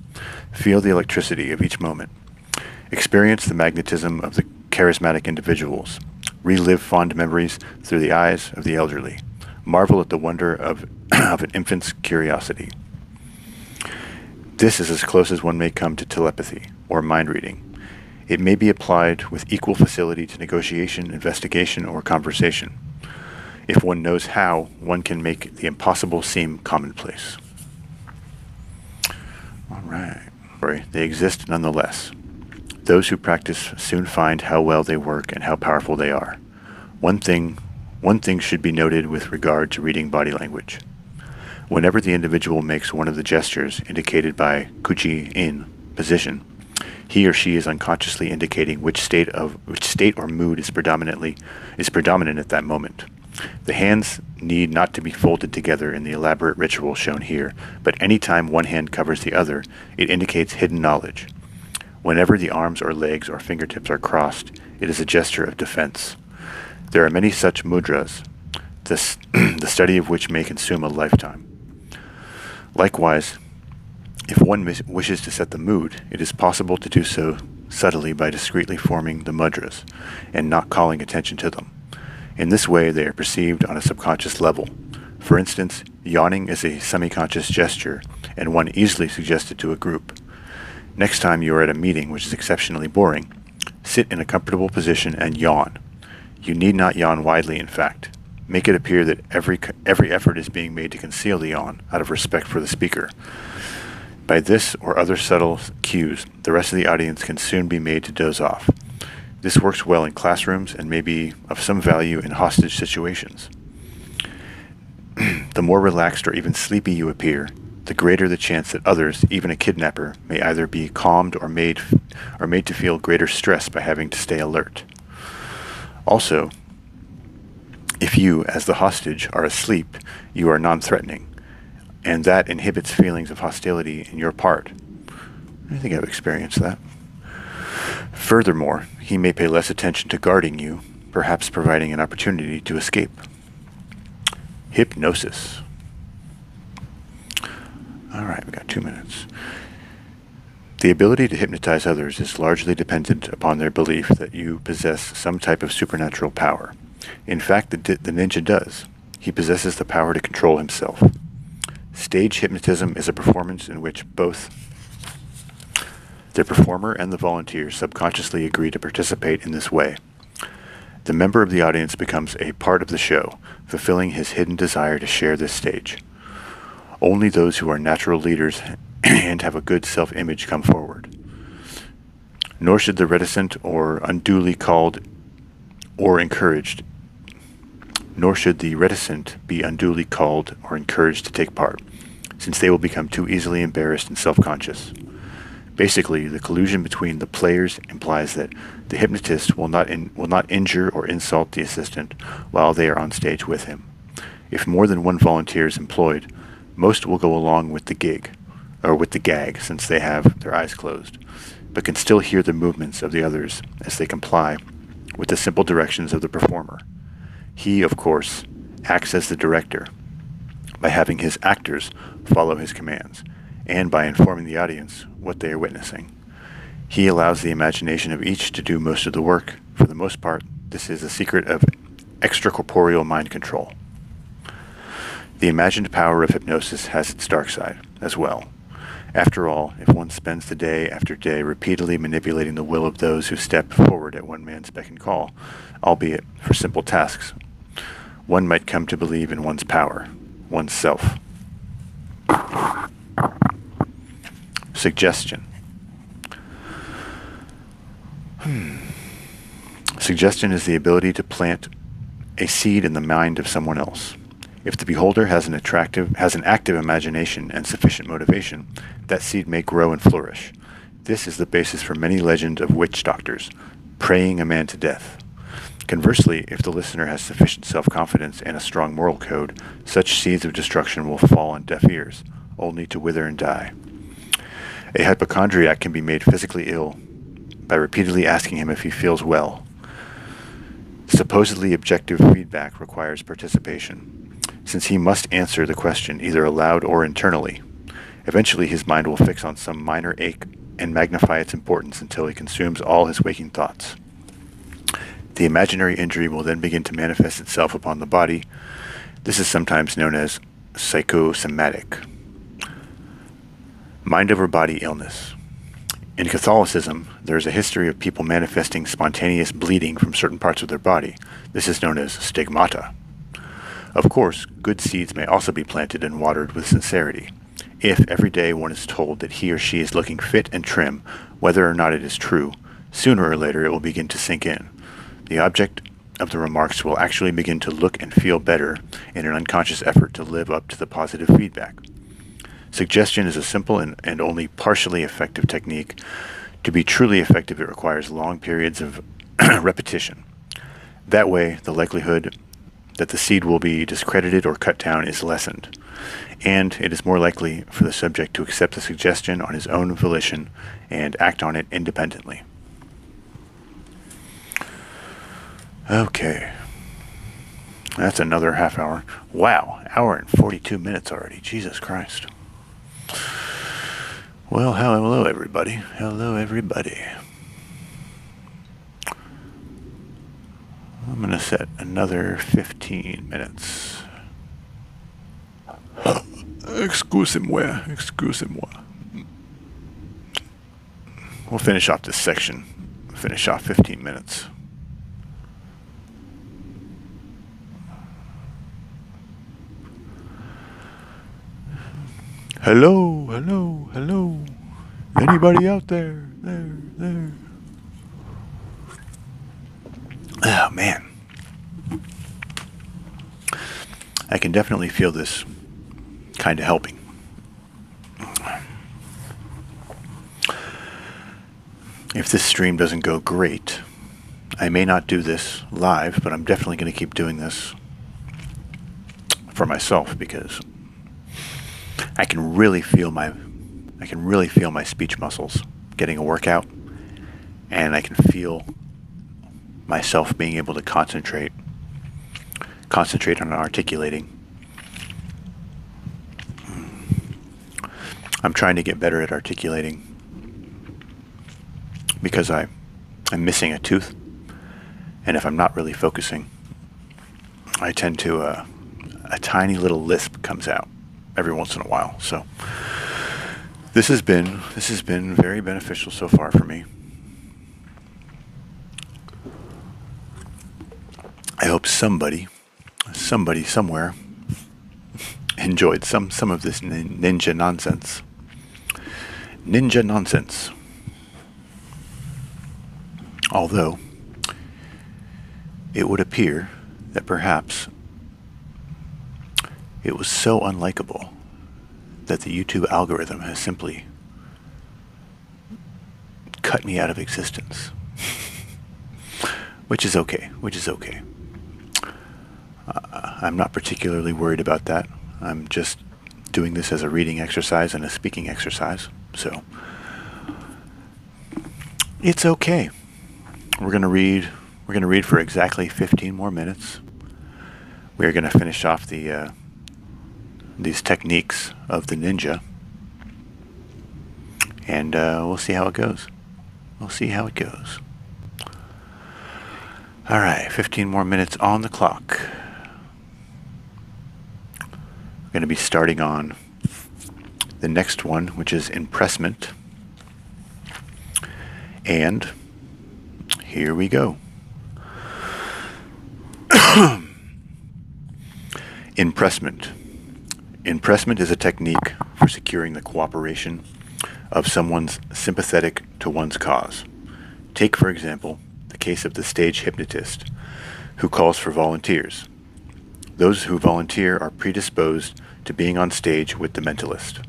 [SPEAKER 1] Feel the electricity of each moment. Experience the magnetism of the charismatic individuals. Relive fond memories through the eyes of the elderly. Marvel at the wonder of an infant's curiosity. This is as close as one may come to telepathy or mind reading. It may be applied with equal facility to negotiation, investigation, or conversation. If one knows how, one can make the impossible seem commonplace. All right. They exist nonetheless. Those who practice soon find how well they work and how powerful they are. One thing should be noted with regard to reading body language. Whenever the individual makes one of the gestures indicated by Kuji in position, he or she is unconsciously indicating which state or mood is predominant at that moment. The hands need not to be folded together in the elaborate ritual shown here, but any time one hand covers the other, it indicates hidden knowledge. Whenever the arms or legs or fingertips are crossed, it is a gesture of defense. There are many such mudras, the study of which may consume a lifetime. Likewise, if one wishes to set the mood, it is possible to do so subtly by discreetly forming the mudras and not calling attention to them. In this way, they are perceived on a subconscious level. For instance, yawning is a semi-conscious gesture and one easily suggested to a group. Next time you are at a meeting which is exceptionally boring, sit in a comfortable position and yawn. You need not yawn widely, in fact. Make it appear that every effort is being made to conceal the yawn out of respect for the speaker. By this or other subtle cues, the rest of the audience can soon be made to doze off. This works well in classrooms and may be of some value in hostage situations. The more relaxed or even sleepy you appear, the greater the chance that others, even a kidnapper, may either be calmed or made to feel greater stress by having to stay alert. Also, if you, as the hostage, are asleep, you are non-threatening, and that inhibits feelings of hostility in your part. I think I've experienced that. Furthermore, he may pay less attention to guarding you, perhaps providing an opportunity to escape. Hypnosis. All right, we got 2 minutes. The ability to hypnotize others is largely dependent upon their belief that you possess some type of supernatural power. In fact, the ninja does. He possesses the power to control himself. Stage hypnotism is a performance in which both the performer and the volunteer subconsciously agree to participate in this way. The member of the audience becomes a part of the show, fulfilling his hidden desire to share this stage. Only those who are natural leaders and have a good self-image come forward. Nor should the reticent or unduly called or encouraged, nor should the reticent be unduly called or encouraged to take part, since they will become too easily embarrassed and self-conscious. Basically, the collusion between the players implies that the hypnotist will not injure or insult the assistant while they are on stage with him. If more than one volunteer is employed, most will go along with the gig, or with the gag, since they have their eyes closed, but can still hear the movements of the others as they comply with the simple directions of the performer. He, of course, acts as the director by having his actors follow his commands, and by informing the audience what they are witnessing. He allows the imagination of each to do most of the work. For the most part, this is a secret of extracorporeal mind control. The imagined power of hypnosis has its dark side as well. After all, if one spends the day after day repeatedly manipulating the will of those who step forward at one man's beck and call, albeit for simple tasks, one might come to believe in one's power, one's self. Suggestion. Suggestion is the ability to plant a seed in the mind of someone else. If the beholder has an active imagination and sufficient motivation, that seed may grow and flourish. This is the basis for many legends of witch doctors, praying a man to death. Conversely, if the listener has sufficient self-confidence and a strong moral code, such seeds of destruction will fall on deaf ears, only to wither and die. A hypochondriac can be made physically ill by repeatedly asking him if he feels well. Supposedly objective feedback requires participation, since he must answer the question either aloud or internally. Eventually his mind will fix on some minor ache and magnify its importance until he consumes all his waking thoughts. The imaginary injury will then begin to manifest itself upon the body. This is sometimes known as psychosomatic. Mind over body illness. In Catholicism, there is a history of people manifesting spontaneous bleeding from certain parts of their body. This is known as stigmata. Of course, good seeds may also be planted and watered with sincerity. If every day one is told that he or she is looking fit and trim, whether or not it is true, sooner or later it will begin to sink in. The object of the remarks will actually begin to look and feel better in an unconscious effort to live up to the positive feedback. Suggestion is a simple and only partially effective technique. To be truly effective, it requires long periods of repetition. That way, the likelihood that the seed will be discredited or cut down is lessened, and it is more likely for the subject to accept the suggestion on his own volition and act on it independently. Okay. That's another half hour. Wow, hour and 42 minutes already. Jesus Christ. Well, hello everybody. Hello everybody. I'm going to set another 15 minutes. Excusez-moi. We'll finish off this section. Finish off 15 minutes. Hello. Anybody out there? There. Oh, man. I can definitely feel this kind of helping. If this stream doesn't go great, I may not do this live, but I'm definitely going to keep doing this for myself because I can really feel my speech muscles getting a workout, and I can feel myself being able to concentrate on articulating. I'm trying to get better at articulating because I'm missing a tooth, and if I'm not really focusing, I tend to a tiny little lisp comes out every once in a while. So this has been very beneficial so far for me. hope somebody somewhere enjoyed some of this ninja nonsense. Ninja nonsense. Although, it would appear that perhaps it was so unlikable that the YouTube algorithm has simply cut me out of existence. Which is okay. I'm not particularly worried about that. I'm just doing this as a reading exercise and a speaking exercise, so it's okay. We're going to read for exactly 15 more minutes. We're going to finish off these techniques of the ninja, and we'll see how it goes. All right, 15 more minutes on the clock. We're going to be starting on the next one, which is Impressment. And here we go. Impressment. Impressment is a technique for securing the cooperation of someone's sympathetic to one's cause. Take, for example, the case of the stage hypnotist who calls for volunteers. Those who volunteer are predisposed to being on stage with the mentalist.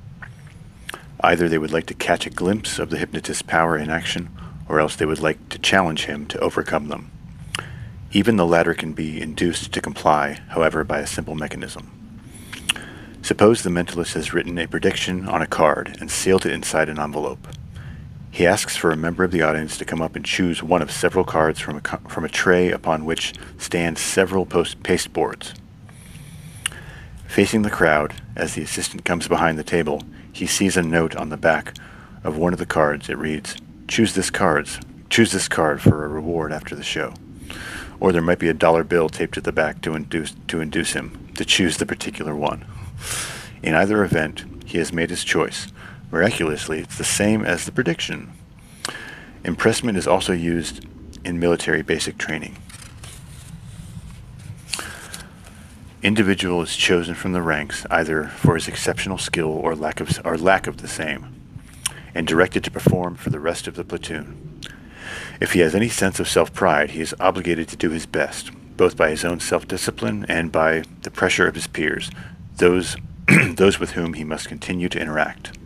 [SPEAKER 1] Either they would like to catch a glimpse of the hypnotist's power in action, or else they would like to challenge him to overcome them. Even the latter can be induced to comply, however, by a simple mechanism. Suppose the mentalist has written a prediction on a card and sealed it inside an envelope. He asks for a member of the audience to come up and choose one of several cards from a tray upon which stand several pasteboards. Facing the crowd, as the assistant comes behind the table, he sees a note on the back of one of the cards. It reads, choose this card for a reward after the show. Or there might be a dollar bill taped at the back to induce him to choose the particular one. In either event, he has made his choice. Miraculously, it's the same as the prediction. Impressment is also used in military basic training. Individual is chosen from the ranks either for his exceptional skill or lack of the same, and directed to perform for the rest of the platoon. If he has any sense of self-pride, he is obligated to do his best, both by his own self-discipline and by the pressure of his peers, those with whom he must continue to interact.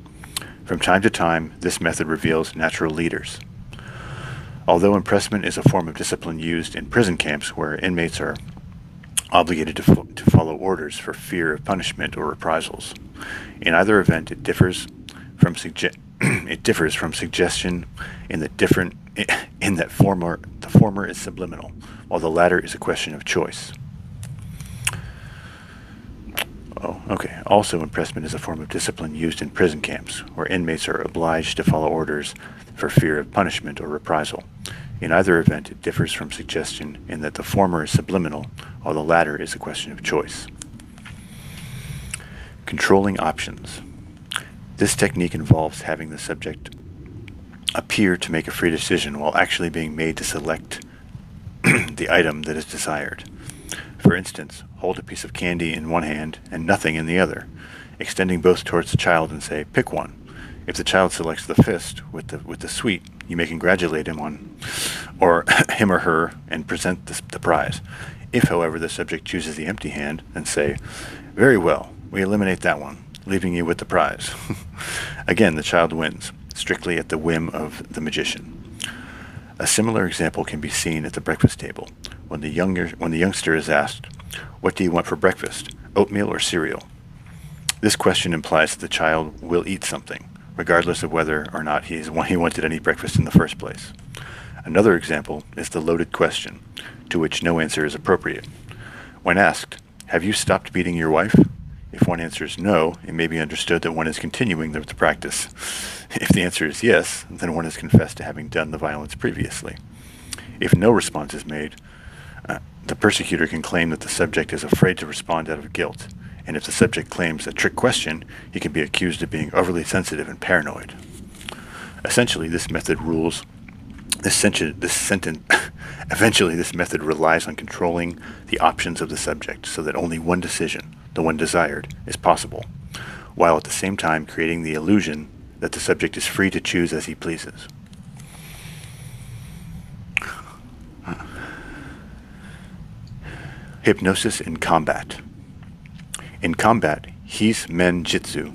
[SPEAKER 1] From time to time, this method reveals natural leaders. Although impressment is a form of discipline used in prison camps where inmates are obligated to follow orders for fear of punishment or reprisals. In either event, it differs from suggestion in that the former is subliminal, while the latter is a question of choice. Also, impressment is a form of discipline used in prison camps, where inmates are obliged to follow orders for fear of punishment or reprisal. In either event, it differs from suggestion in that the former is subliminal, while the latter is a question of choice. Controlling options. This technique involves having the subject appear to make a free decision while actually being made to select the item that is desired. For instance, hold a piece of candy in one hand and nothing in the other, extending both towards the child and say, pick one. If the child selects the fist with the sweet, you may congratulate him or her, and present the prize. If, however, the subject chooses the empty hand, then say, very well, we eliminate that one, leaving you with the prize. Again, the child wins, strictly at the whim of the magician. A similar example can be seen at the breakfast table, when the youngster is asked, what do you want for breakfast, oatmeal or cereal? This question implies that the child will eat something, regardless of whether or not he wanted any breakfast in the first place. Another example is the loaded question, to which no answer is appropriate. When asked, have you stopped beating your wife? If one answers no, it may be understood that one is continuing the practice. If the answer is yes, then one has confessed to having done the violence previously. If no response is made, the persecutor can claim that the subject is afraid to respond out of guilt, and if the subject claims a trick question, he can be accused of being overly sensitive and paranoid. Essentially, this method rules. This sentence Eventually, this method relies on controlling the options of the subject so that only one decision, the one desired, is possible, while at the same time creating the illusion that the subject is free to choose as he pleases. Hypnosis in combat. In combat, his men jitsu,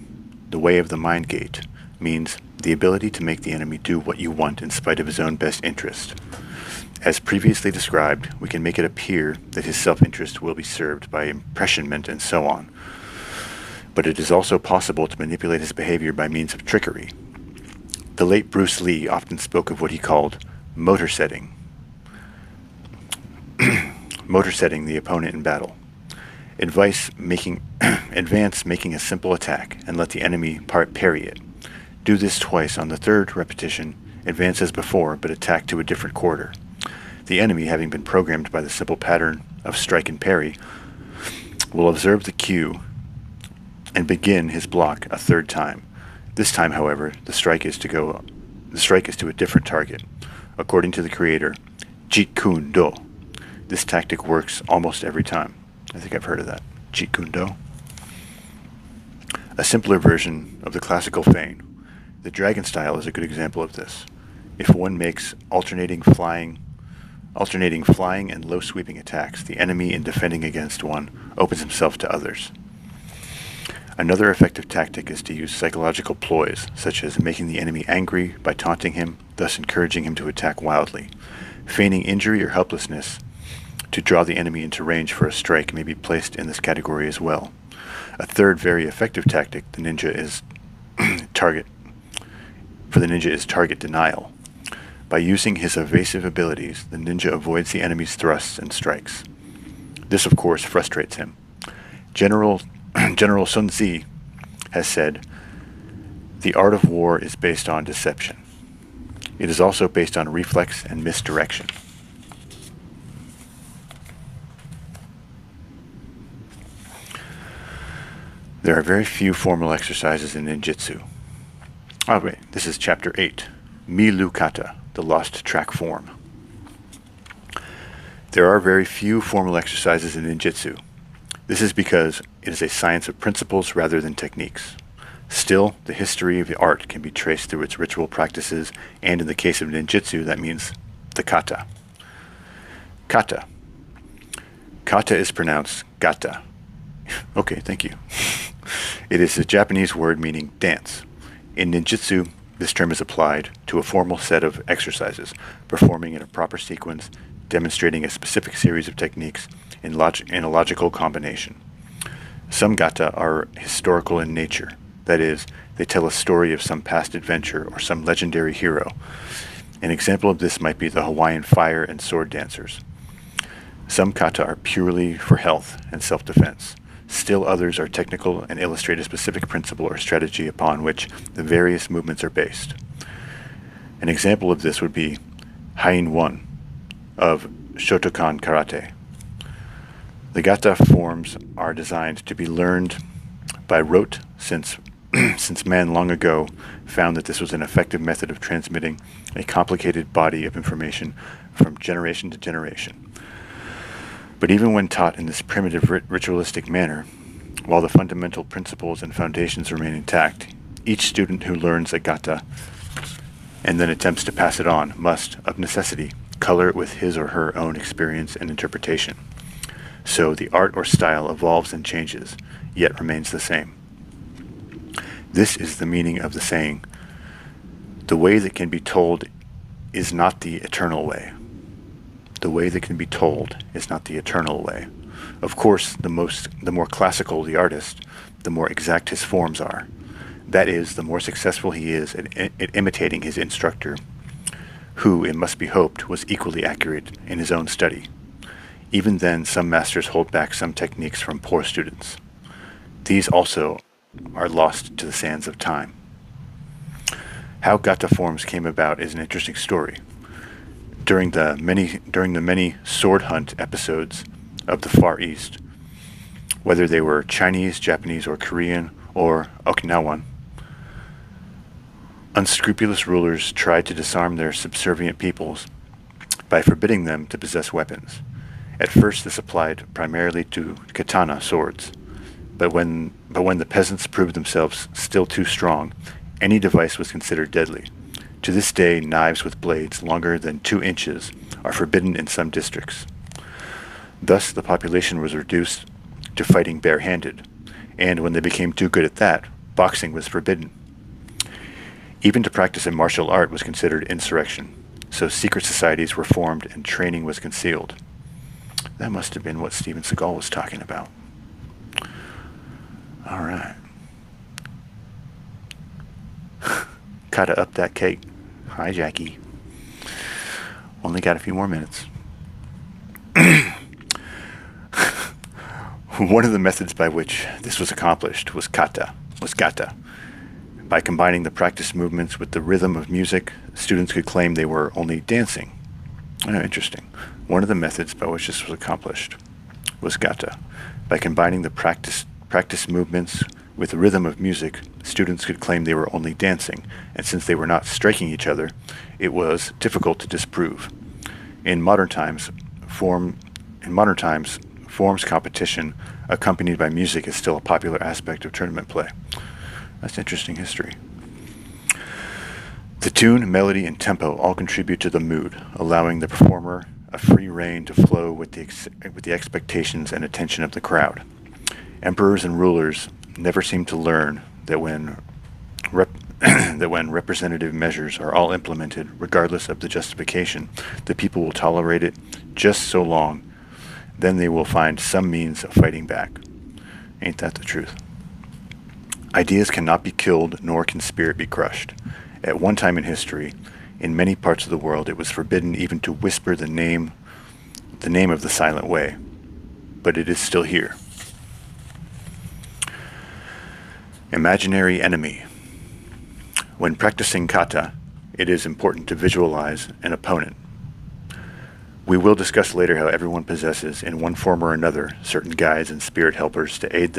[SPEAKER 1] the way of the mind gate, means the ability to make the enemy do what you want in spite of his own best interest. As previously described, we can make it appear that his self-interest will be served by impressionment and so on. But it is also possible to manipulate his behavior by means of trickery. The late Bruce Lee often spoke of what he called motor setting. Motor setting the opponent in battle. Advance making a simple attack and let the enemy parry it. Do this twice. On the third repetition, advance as before, but attack to a different quarter. The enemy, having been programmed by the simple pattern of strike and parry, will observe the cue and begin his block a third time. This time, however, the strike is to a different target. According to the creator, Jeet Kune Do. This tactic works almost every time. I think I've heard of that. Jeet Kune Do. A simpler version of the classical feint. The dragon style is a good example of this. If one makes alternating flying and low sweeping attacks, the enemy in defending against one opens himself to others. Another effective tactic is to use psychological ploys, such as making the enemy angry by taunting him, thus encouraging him to attack wildly. Feigning injury or helplessness to draw the enemy into range for a strike may be placed in this category as well. A third very effective tactic the ninja is target denial. By using his evasive abilities, the ninja avoids the enemy's thrusts and strikes. This, of course, frustrates him. General Sun Tzu has said, "The art of war is based on deception. It is also based on reflex and misdirection." There are very few formal exercises in ninjutsu. Oh wait, this is chapter 8, Milu Kata, the lost track form. There are very few formal exercises in ninjutsu. This is because it is a science of principles rather than techniques. Still, the history of the art can be traced through its ritual practices, and in the case of ninjutsu, that means the kata. Kata. Kata is pronounced gata. Okay, thank you. It is a Japanese word meaning dance. In ninjutsu, this term is applied to a formal set of exercises, performing in a proper sequence, demonstrating a specific series of techniques in a logical combination. Some gata are historical in nature. That is, they tell a story of some past adventure or some legendary hero. An example of this might be the Hawaiian fire and sword dancers. Some kata are purely for health and self-defense. Still others are technical and illustrate a specific principle or strategy upon which the various movements are based. An example of this would be Hain 1 of Shotokan Karate. The gata forms are designed to be learned by rote since man long ago found that this was an effective method of transmitting a complicated body of information from generation to generation. But even when taught in this primitive ritualistic manner, while the fundamental principles and foundations remain intact, each student who learns a gata and then attempts to pass it on must, of necessity, color it with his or her own experience and interpretation. So the art or style evolves and changes, yet remains the same. This is the meaning of the saying, "The way that can be told is not the eternal way." The way that can be told is not the eternal way. Of course, the more classical the artist, the more exact his forms are. That is, the more successful he is at imitating his instructor, who, it must be hoped, was equally accurate in his own study. Even then, some masters hold back some techniques from poor students. These also are lost to the sands of time. How gata forms came about is an interesting story. During the many sword hunt episodes of the Far East, whether they were Chinese, Japanese, or Korean, or Okinawan, unscrupulous rulers tried to disarm their subservient peoples by forbidding them to possess weapons. At first this applied primarily to katana swords, but when the peasants proved themselves still too strong, any device was considered deadly. To this day, knives with blades longer than 2 inches are forbidden in some districts. Thus, the population was reduced to fighting barehanded, and when they became too good at that, boxing was forbidden. Even to practice a martial art was considered insurrection, so secret societies were formed and training was concealed. That must have been what Steven Seagal was talking about. All right. Kata up that cake. Hi, Jackie. Only got a few more minutes. One of the methods by which this was accomplished was kata. By combining the practice movements with the rhythm of music, students could claim they were only dancing. Oh, interesting. One of the methods by which this was accomplished was kata. By combining the practice movements with the rhythm of music, students could claim they were only dancing, and since they were not striking each other, it was difficult to disprove. In modern times, forms competition accompanied by music is still a popular aspect of tournament play. That's interesting history. The tune, melody, and tempo all contribute to the mood, allowing the performer a free rein to flow with the expectations and attention of the crowd. Emperors and rulers never seem to learn that when representative measures are all implemented, regardless of the justification, the people will tolerate it just so long. Then they will find some means of fighting back. Ain't that the truth? Ideas cannot be killed, nor can spirit be crushed. At one time in history, in many parts of the world, it was forbidden even to whisper the name of the silent way. But it is still here. Imaginary enemy. When practicing kata, it is important to visualize an opponent. We will discuss later how everyone possesses, in one form or another, certain guides and spirit helpers to aid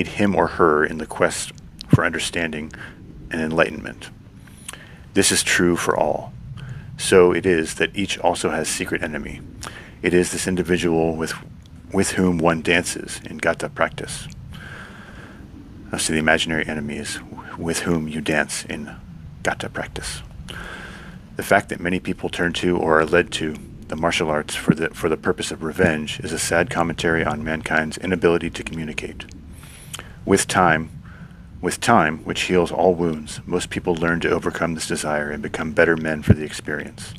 [SPEAKER 1] him or her in the quest for understanding and enlightenment. This is true for all. So it is that each also has secret enemy. It is this individual with whom one dances in kata practice. So the imaginary enemy is with whom you dance in kata practice. The fact that many people turn to or are led to the martial arts for the purpose of revenge is a sad commentary on mankind's inability to communicate. With time, which heals all wounds, most people learn to overcome this desire and become better men for the experience.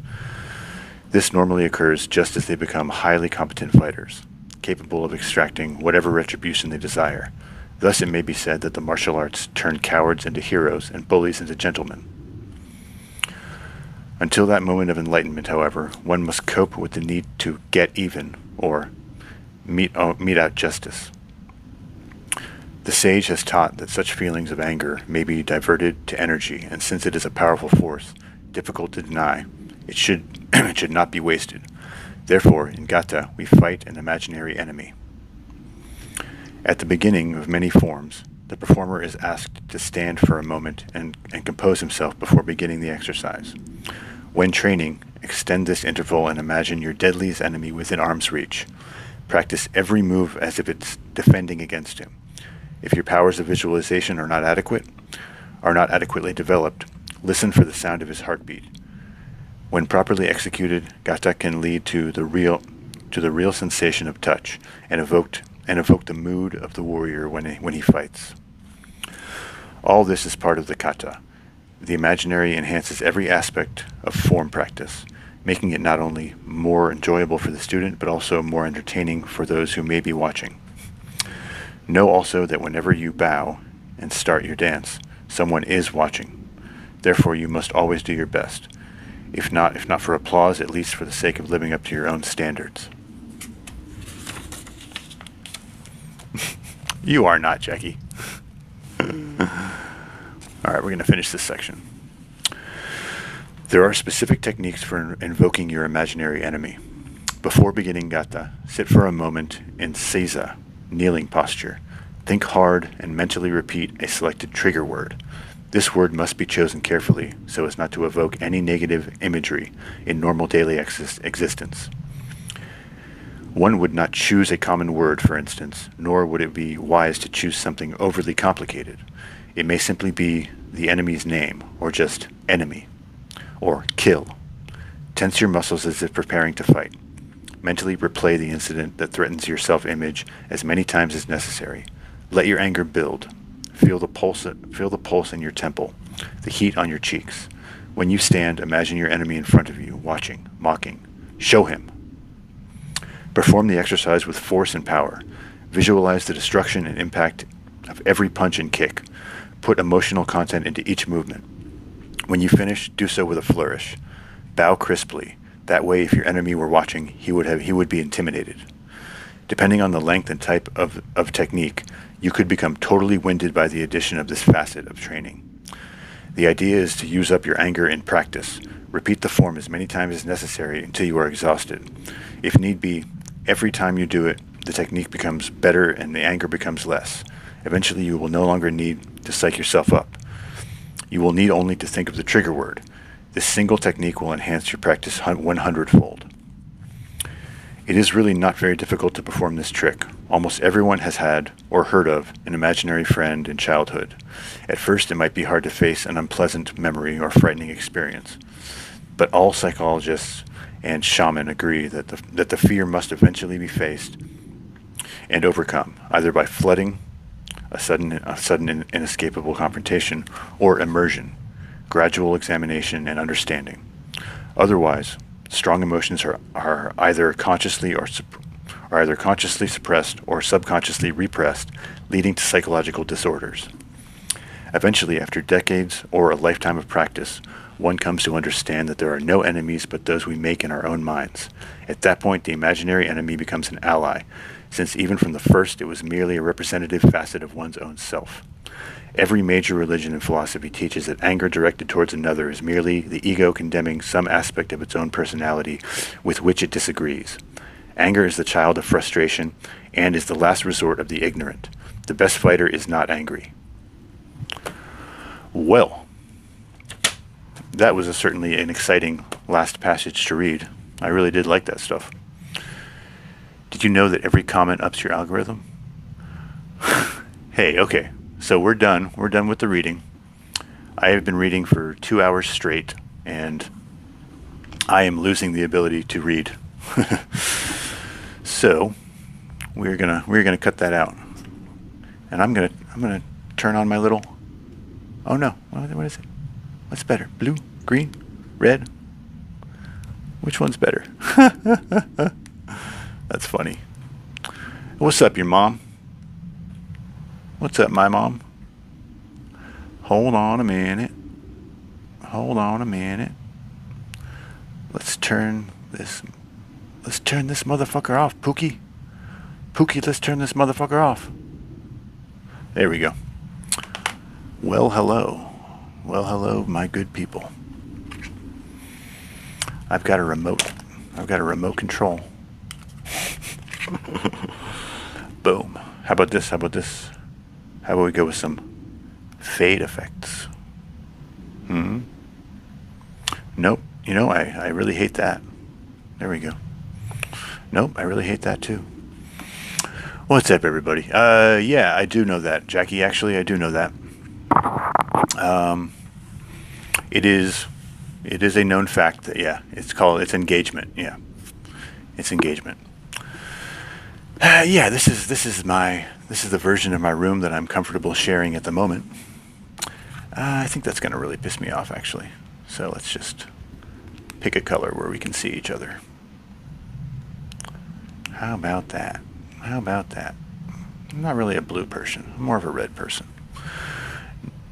[SPEAKER 1] This normally occurs just as they become highly competent fighters, capable of extracting whatever retribution they desire. Thus it may be said that the martial arts turn cowards into heroes and bullies into gentlemen. Until that moment of enlightenment, however, one must cope with the need to get even, or mete out justice. The sage has taught that such feelings of anger may be diverted to energy, and since it is a powerful force, difficult to deny, it should not be wasted. Therefore, in kata, we fight an imaginary enemy. At the beginning of many forms, the performer is asked to stand for a moment and compose himself before beginning the exercise. When training, extend this interval and imagine your deadliest enemy within arm's reach. Practice every move as if it's defending against him. If your powers of visualization are not adequately developed, listen for the sound of his heartbeat. When properly executed, kata can lead to the real sensation of touch and evoke the mood of the warrior when he fights. All this is part of the kata. The imaginary enhances every aspect of form practice, making it not only more enjoyable for the student, but also more entertaining for those who may be watching. Know also that whenever you bow and start your dance, someone is watching. Therefore, you must always do your best. If not for applause, at least for the sake of living up to your own standards. You are not, Jackie. All right, we're going to finish this section. There are specific techniques for invoking your imaginary enemy. Before beginning kata, sit for a moment in seiza, kneeling posture. Think hard and mentally repeat a selected trigger word. This word must be chosen carefully so as not to evoke any negative imagery in normal daily existence. One would not choose a common word, for instance, nor would it be wise to choose something overly complicated. It may simply be the enemy's name, or just enemy, or kill. Tense your muscles as if preparing to fight. Mentally replay the incident that threatens your self-image as many times as necessary. Let your anger build. Feel the pulse in your temple, the heat on your cheeks. When you stand, imagine your enemy in front of you, watching, mocking. Show him. Perform the exercise with force and power. Visualize the destruction and impact of every punch and kick. Put emotional content into each movement. When you finish, do so with a flourish. Bow crisply. That way, if your enemy were watching, he would be intimidated. Depending on the length and type of technique, you could become totally winded by the addition of this facet of training. The idea is to use up your anger in practice. Repeat the form as many times as necessary until you are exhausted. If need be, every time you do it, the technique becomes better and the anger becomes less. Eventually, you will no longer need to psych yourself up. You will need only to think of the trigger word. This single technique will enhance your practice 100-fold. It is really not very difficult to perform this trick. Almost everyone has had or heard of an imaginary friend in childhood. At first, it might be hard to face an unpleasant memory or frightening experience. But all psychologists and shaman agree that the fear must eventually be faced and overcome, either by flooding, a sudden inescapable confrontation, or immersion, gradual examination and understanding. Otherwise, strong emotions are either consciously suppressed or subconsciously repressed, leading to psychological disorders. Eventually, after decades or a lifetime of practice, one comes to understand that there are no enemies but those we make in our own minds. At that point, the imaginary enemy becomes an ally, since even from the first it was merely a representative facet of one's own self. Every major religion and philosophy teaches that anger directed towards another is merely the ego condemning some aspect of its own personality with which it disagrees. Anger is the child of frustration and is the last resort of the ignorant. The best fighter is not angry. Well, that was certainly an exciting last passage to read. I really did like that stuff. Did you know that every comment ups your algorithm? Hey, okay. So we're done. We're done with the reading. I have been reading for 2 hours straight, and I am losing the ability to read. So we're gonna cut that out, and I'm gonna turn on my little. Oh no! What is it? What's better? Blue, green, red? Which one's better? That's funny. What's up, your mom? What's up, my mom? Hold on a minute. Hold on a minute. Let's turn this motherfucker off, Pookie. Pookie, let's turn this motherfucker off. There we go. Well, hello. Well, hello, my good people. I've got a remote control. Boom. How about this? How about we go with some fade effects? Nope. You know, I really hate that. There we go. Nope, I really hate that too. What's up, everybody? Yeah, I do know that. Jackie, actually, I do know that. It is a known fact that, yeah, it's engagement. Yeah. It's engagement. Yeah, this is the version of my room that I'm comfortable sharing at the moment. I think that's going to really piss me off, actually. So let's just pick a color where we can see each other. How about that? How about that? I'm not really a blue person. I'm more of a red person.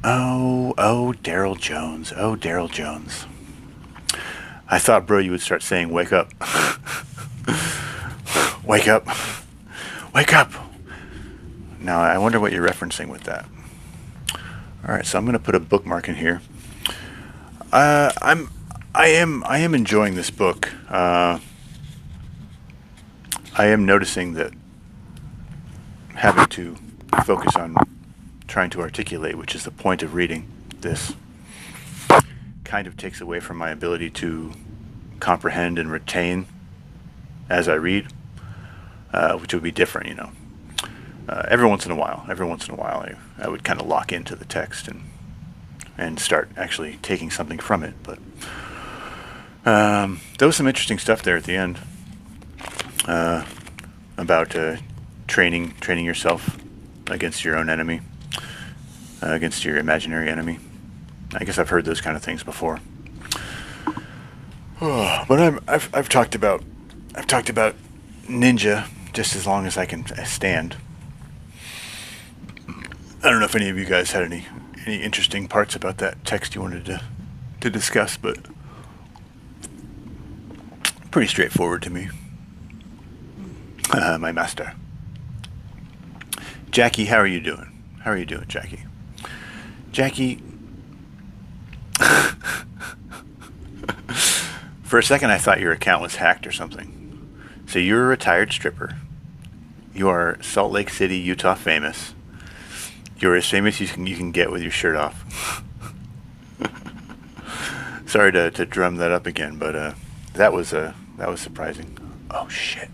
[SPEAKER 1] Oh, Daryl Jones. Oh, Daryl Jones. I thought, bro, you would start saying, wake up. Wake up. Wake up. Now, I wonder what you're referencing with that. All right, so I'm going to put a bookmark in here. I am enjoying this book. I am noticing that having to focus on trying to articulate, which is the point of reading, this kind of takes away from my ability to comprehend and retain as I read, which would be different, you know. Every once in a while, I would kind of lock into the text and start actually taking something from it. But there was some interesting stuff there at the end about training yourself against your own enemy, against your imaginary enemy. I guess I've heard those kind of things before. But I've talked about ninja just as long as I can stand. I don't know if any of you guys had any interesting parts about that text you wanted to discuss, but pretty straightforward to me. My master. Jackie, how are you doing? How are you doing, Jackie? Jackie, for a second I thought your account was hacked or something. So you're a retired stripper. You are Salt Lake City, Utah famous. You're as famous as you can get with your shirt off. Sorry to drum that up again, but that was surprising. Oh shit.